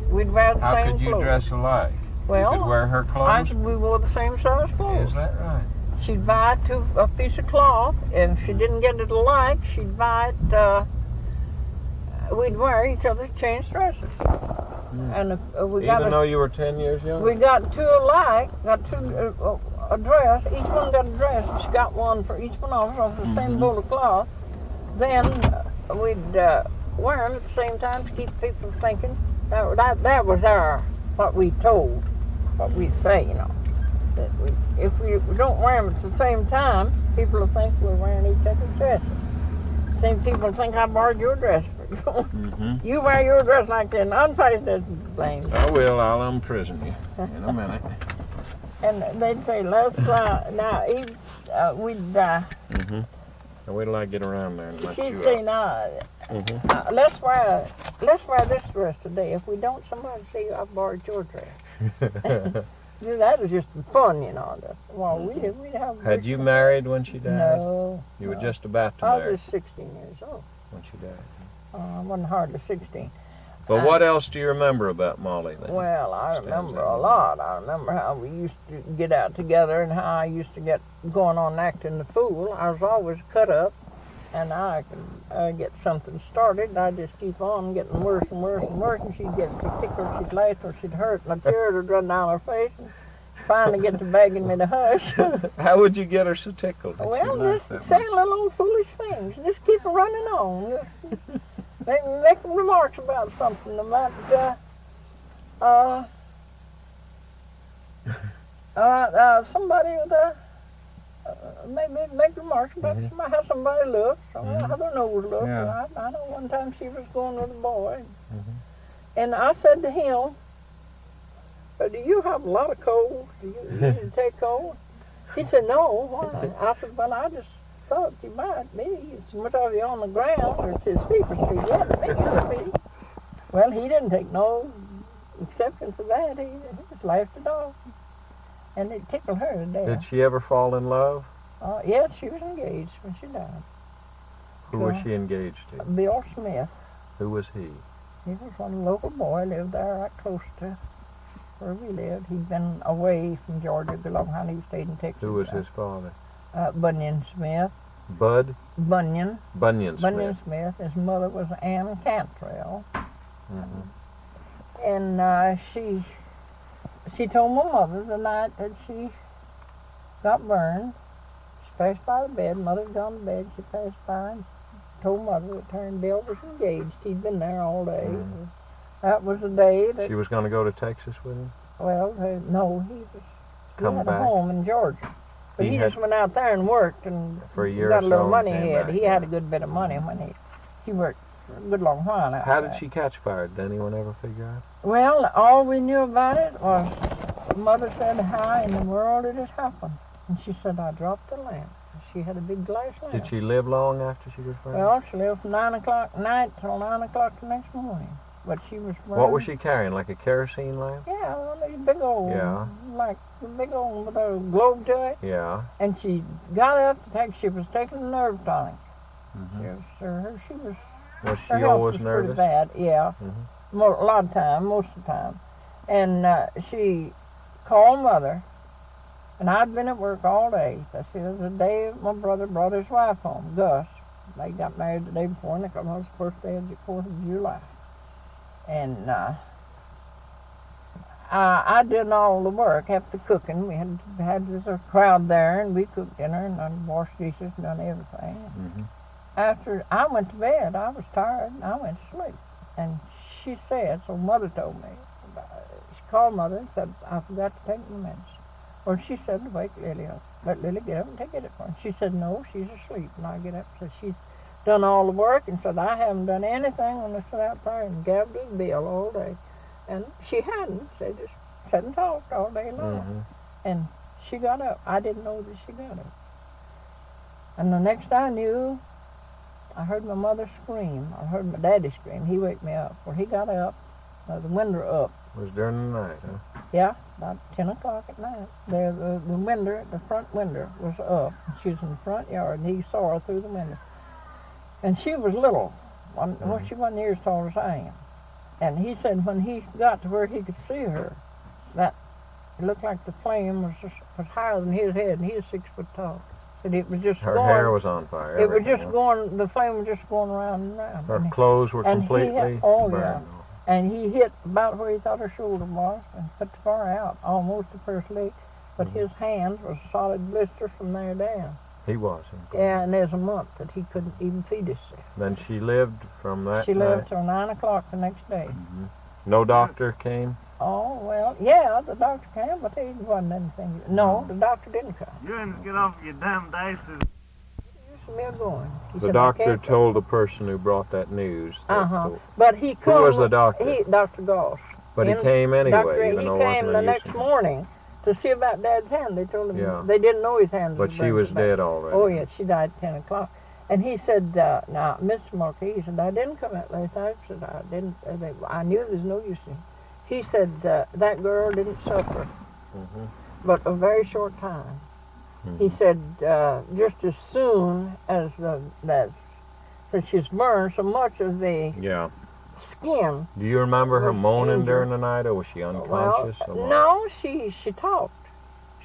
We'd wear the same clothes. How could you dress alike? Well, you could wear her clothes? we wore the same size clothes. Is that right? She'd buy a piece of cloth, and if she didn't get it alike, she'd buy it, we'd wear each other's changed dresses. And if we got Even though you were 10 years younger? we got two alike, a dress, each one got a dress, and she got one for each one of us off the same bowl of cloth. Then we'd wear them at the same time to keep people thinking. That was what we told, what we'd say, you know. That if we don't wear them at the same time, people will think we're wearing each other's dresses. Same people will think I borrowed your dress. You wear your dress like that, and unface doesn't blame. I will. I'll imprison you in a minute. And they'd say, let's, we'd, Now wait till I get around there and let she'd you say, up. let's wear this dress today. If we don't, somebody say I borrowed your dress. That was just fun, you know. Well, we'd have. Had you married when she died? No. You were just about to I marry was 16 years old. when she died. I wasn't hardly 16. But what else do you remember about Molly then? Well, I remember a lot. I remember how we used to get out together and how I used to get going on acting the fool. I was always cut up, and I could get something started, and I'd just keep on getting worse and worse and worse, and she'd get so tickled, she'd laugh, or she'd hurt, and a tear would run down her face, and finally get to begging me to hush. How would you get her so tickled? Well, just saying little foolish things. Just keep her running on. Just make remarks about something, about somebody with maybe make remarks about how somebody looks, how their nose looks. Yeah. I know one time she was going with a boy, and I said to him, do you have a lot of cold? Do you need to take cold? He said, no, why? I said, well, I just thought you might be. It's much of you on the ground, or it's his feet for street. Yeah, to me, his feet. Well, he didn't take no exception to that. He just laughed it off. And it tickled her to death. Did she ever fall in love? Yes, she was engaged when she died. Who was she engaged to? Bill Smith. Who was he? He was one local boy, lived there right close to where we lived. He'd been away from Georgia a long time. He stayed in Texas. Who was his father? Bunyan Smith. Bud? Bunyan. Bunyan Smith. Bunyan Smith. His mother was Ann Cantrell. And she told my mother the night that she got burned. She passed by the bed. Mother'd gone to bed. She passed by and told Mother that her and Bill was engaged. He'd been there all day. That was the day that... She was going to go to Texas with him? Well, no, he had back. a home in Georgia. But he just went out there and worked and for a year got or a little so money and he came had. back, He had a good bit of money when he worked for a good long while out How there. did she catch fire? Did anyone ever figure out? Well, all we knew about it was Mother said, how in the world did it happen? And she said, I dropped the lamp. She had a big glass lamp. Did she live long after she was burned? Well, she lived from 9 o'clock at night till 9 o'clock the next morning. but she was burned. What was she carrying, like a kerosene lamp? Yeah, one of these big old, like the big old with a globe to it. Yeah. And she got up to take, she was taking a nerve tonic. Mm-hmm. She was Was she her health always was nervous? pretty bad, yeah. Mm-hmm. A lot of time, most of the time. And she called Mother, and I'd been at work all day. That's the day my brother brought his wife home, Gus. They got married the day before, and it was the first day of the 4th of July. And I did all the work, half the cooking. We had a crowd there, and we cooked dinner, and I washed dishes, and done everything. Mm-hmm. After I went to bed, I was tired, and I went to sleep. And she said, so Mother told me, she called Mother and said, I forgot to take my medicine. Well, she said to wake Lillie up. Let Lillie get up and take it for her. She said, no, she's asleep. And I get up. So she's done all the work and said, I haven't done anything when I sat out there and gabbed his bill all day. And she hadn't. They just sat and talked all day long. Mm-hmm. And she got up. I didn't know that she got up. And the next I knew, I heard my mother scream. I heard my daddy scream. He waked me up. Well, he got up, the window up. It was during the night, huh? Yeah, about 10 o'clock at night. The window, the front window was up. She was in the front yard, and he saw her through the window. And she was little. Well, she wasn't near as tall as I am. And he said when he got to where he could see her, that it looked like the flame was higher than his head, and he was 6 foot tall. Said it was just Her going. hair was on fire. It was just was. going. The flame was just going around and around. Her And clothes were and he completely had- oh, burned. And he hit about where he thought her shoulder was and put the far out, almost the first leg. But his hands were solid blisters from there down. He wasn't. Yeah, and there's a month that he couldn't even feed himself. Then she lived from that She night. lived till 9 o'clock the next day. Mm-hmm. No doctor came? Oh, well, yeah, the doctor came, but he wasn't anything. No, the doctor didn't come. You didn't get off your damn dices. We are going. He The said, "I doctor can't go." told the person who brought that news. That But he come. Who was the doctor? Dr. Goss. But he And came anyway, Doctor, even he though it came wasn't the a next use. morning to see about Dad's hand. They told him Yeah. they didn't know his hand. But she was dead already. Oh yeah, she died at 10 o'clock. And he said, "Now, Mr. Mulkey," he said, "I didn't come out last night." I said, "I didn't. I knew there's no use in." He said that girl didn't suffer, but a very short time. He said just as soon as that she's burned, so much of the Yeah. skin. Do you remember her Was moaning injured. during the night, or was she unconscious? or what? No, she talked.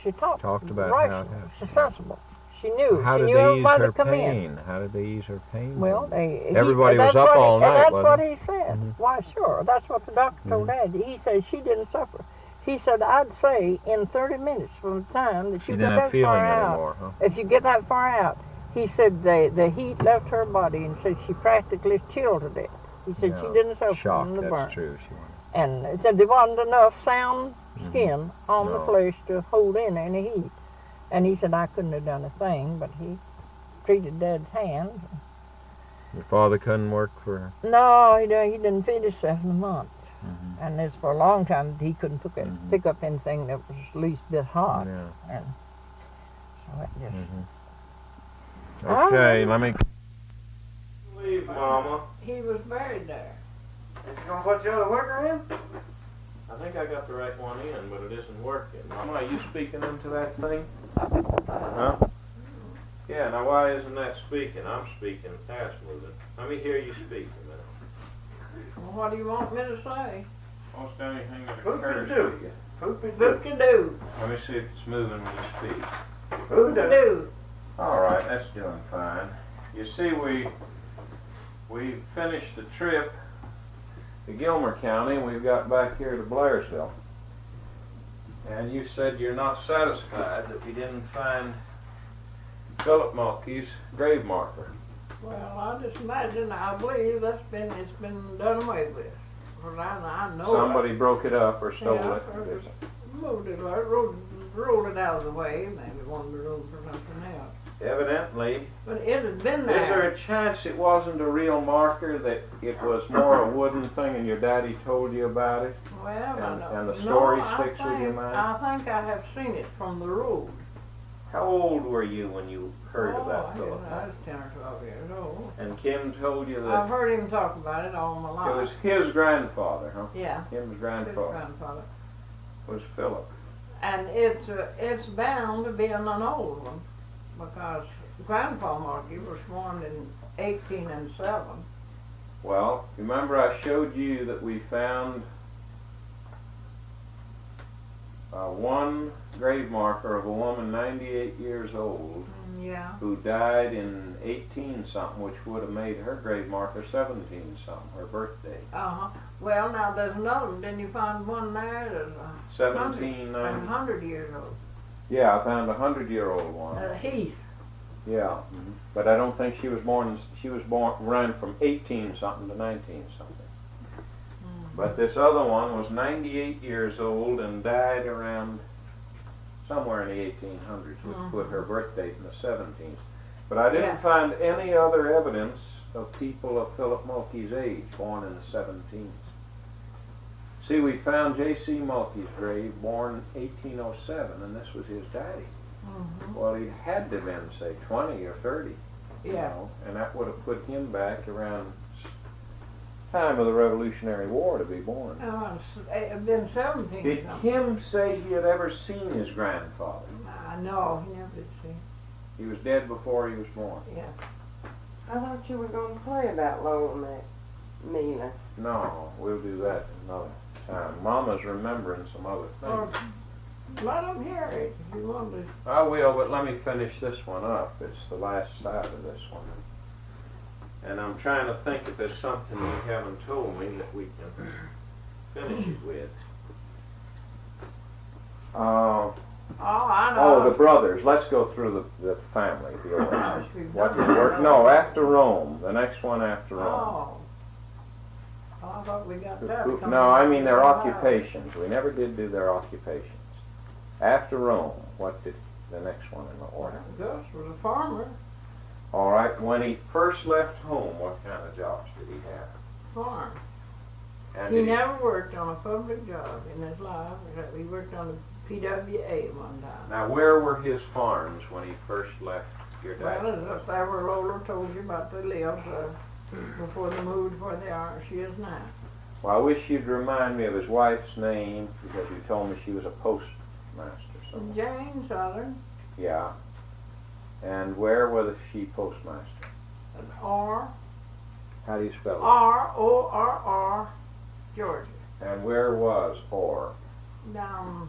She talked. Talked about right. how it happened. She's sensible. She knew. How she did knew they ease everybody her to come in. pain? How did they ease her pain? Well, Everybody was up all night, and that's wasn't what it? he said. Why, sure. That's what the doctor told Dad. He said she didn't suffer. He said, I'd say in 30 minutes from the time that She you didn't get have that feeling far out, anymore, huh? if you get that far out, he said the heat left her body and said she practically chilled to death. He said she Yeah. didn't suffer Shock, from the that's burn. true. She And it said there wasn't enough sound skin on the No. flesh to hold in any heat. And he said I couldn't have done a thing, but he treated Dad's hand. Your father couldn't work for her? No, he didn't feed himself in a month. And it's for a long time he couldn't pick up anything that was at least bit hot. Yeah. And so it just... Okay, let me... Leave, Mama. He was buried there. You gonna put the other worker in? I think I got the right one in, but it isn't working. Mama, are you speaking into that thing? Huh? Yeah, now why isn't that speaking? I'm speaking, that's moving. Let me hear you speak a minute. Well, what do you want me to say? Most anything that Who occurs can to do? you. Book-a-doo. Let me see if it's moving when you speak. Who did? Book-a-doo. All right, that's doing fine. You see, we finished the trip to Gilmer County, and we've got back here to Blairsville. And you said you're not satisfied that we didn't find Philip Mulkey's grave marker. Well, I just imagine, I believe it's been done away with. Well, I know Somebody broke it up or stole Yeah, it. or just moved it, or rolled it out of the way, maybe wanted to roll for something else. Evidently. But it had been there. Is there a chance it wasn't a real marker, that it was more a wooden thing and your daddy told you about it? Well, I don't know. And the story No, sticks with your mind? I think I have seen it from the road. How old were you when you heard about I Philip? was 10 or 12 years old. And Kim told you I've that heard him talk about it all my life. it was his grandfather, huh? Yeah, Kim's his grandfather grandfather. was Philip. And it's bound to be an old one because Grandpa Markey was born in 1807. Well, remember I showed you that we found one grave marker of a woman 98 years old Yeah. who died in 18 something, which would have made her grave marker 17 something, her birthday. Uh-huh. Well, now there's another one. Didn't you find one there that's 1790. 100 years old? Yeah, I found a 100-year-old one. Heath. Yeah, but I don't think she was born. She was ran from 18 something to 19 something. But this other one was 98 years old and died around somewhere in the 1800s, which put her birth date in the 17th. But I didn't find any other evidence of people of Philip Mulkey's age, born in the 17th. See, we found J.C. Mulkey's grave, born 1807, and this was his daddy. Well, he had to have been, say, 20 or 30, you know, and that would have put him back around time of the Revolutionary War to be born. It's been 17. Did Kim say he had ever seen his grandfather? No, he never did see. He was dead before he was born. Yeah. I thought you were going to play about Lola Mina. No, we'll do that another time. Mama's remembering some other Or things. let him hear it if you want to. I will, but let me finish this one up. It's the last side of this one. And I'm trying to think if there's something you haven't told me that we can finish it with. Oh, I know. Oh, the brothers. Let's go through the family. The origin. We've What done they that. were. No, after Rome. The next one after Rome. Oh. I thought we got that. No, I mean their occupations. We never did do their occupations. After Rome, what did the next one in the order? Gus was a farmer. All right, when he first left home, what kind of jobs did he have? Farm. And He did never worked on a public job in his life. He worked on the PWA one time. Now, where were his farms when he first left your dad? Well, it's up there where Lola told you about they lived before they moved where they are. She is now. Well, I wish you'd remind me of his wife's name, because you told me she was a postmaster somewhere. Jane Southern. Yeah. And where was she postmaster? An R. How do you spell it? R-O-R-R, Georgia. And where was Orr? Down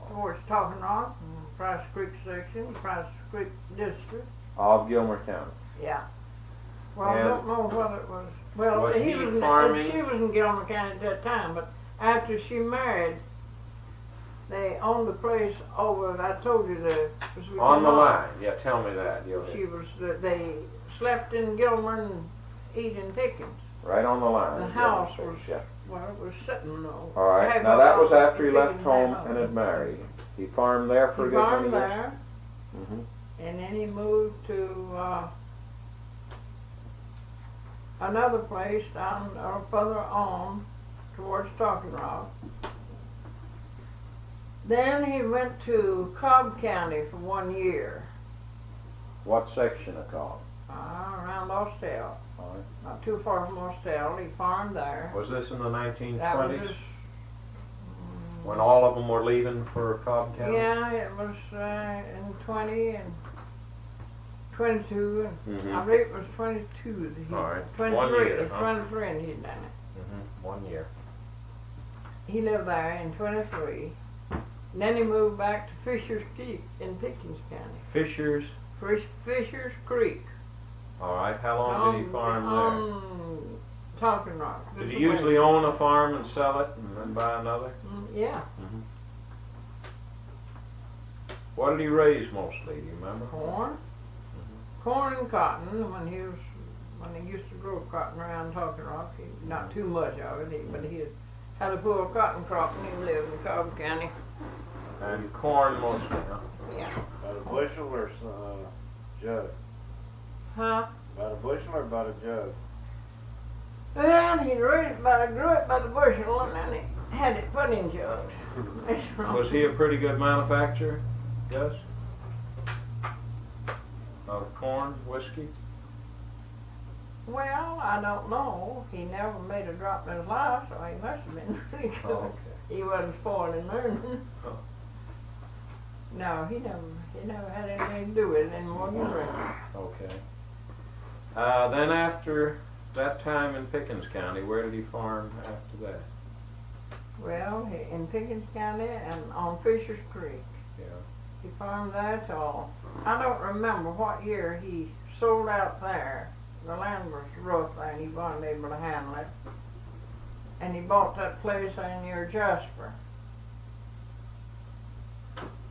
towards Talking Rock, Price Creek section, Price Creek district. Of Gilmer County. Yeah. Well, I And don't know what it was. Well, was he was farming? she was in Gilmer County at that time, but after she married, they owned a place over. I told you that. On the line. Yeah, tell me that. She was. They slept in Gilmer and ate in Pickens. Right on the line. The in house Gilmer was. Street, yeah. Well, it was sitting though. All right. Now that was after he left home and had married. He farmed there for a good many years. There, and then he moved to another place down further on towards Talking Rock. Then he went to Cobb County for 1 year. What section of Cobb? Around Austell. All right. Not too far from Austell. He farmed there. Was this in the 1920s? That was just, when all of them were leaving for Cobb County? yeah, it was in 20 and 22. And I believe it was 22 that he. All right. 23. 1 year, It was huh? 23 and he'd done it. 1 year. He lived there in 23. And then he moved back to Fisher's Creek in Pickens County. Fisher's? Fisher's Creek. All right. How long did he farm there? Talking Rock. Did he usually own a farm and sell it and then buy another? Yeah. What did he raise mostly? Do you remember? Corn. Corn and cotton. When he used to grow cotton around Talking Rock, not too much of it, but he had a full cotton crop and he lived in Cobb County. And corn mostly, huh? Yeah. About a bushel or jug? Huh? About a bushel or about a jug? Well, he grew it by the bushel and then he had it put in jugs. Was he a pretty good manufacturer? Yes? Out of corn, whiskey? Well, I don't know. He never made a drop in his life, so he must have been pretty good. Oh, okay. He wasn't spoiled in learning. Oh. No, he never had anything to do with it any more than the rest. Okay. Then after that time in Pickens County, where did he farm after that? Well, in Pickens County and on Fisher's Creek. Yeah. He farmed there till, I don't remember what year he sold out there. The land was rough there and he wasn't able to handle it. And he bought that place in near Jasper.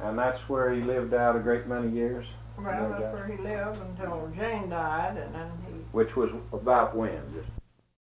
And that's where he lived out a great many years? Well, that's where he lived until Jane died, and then he, Which was about when? Just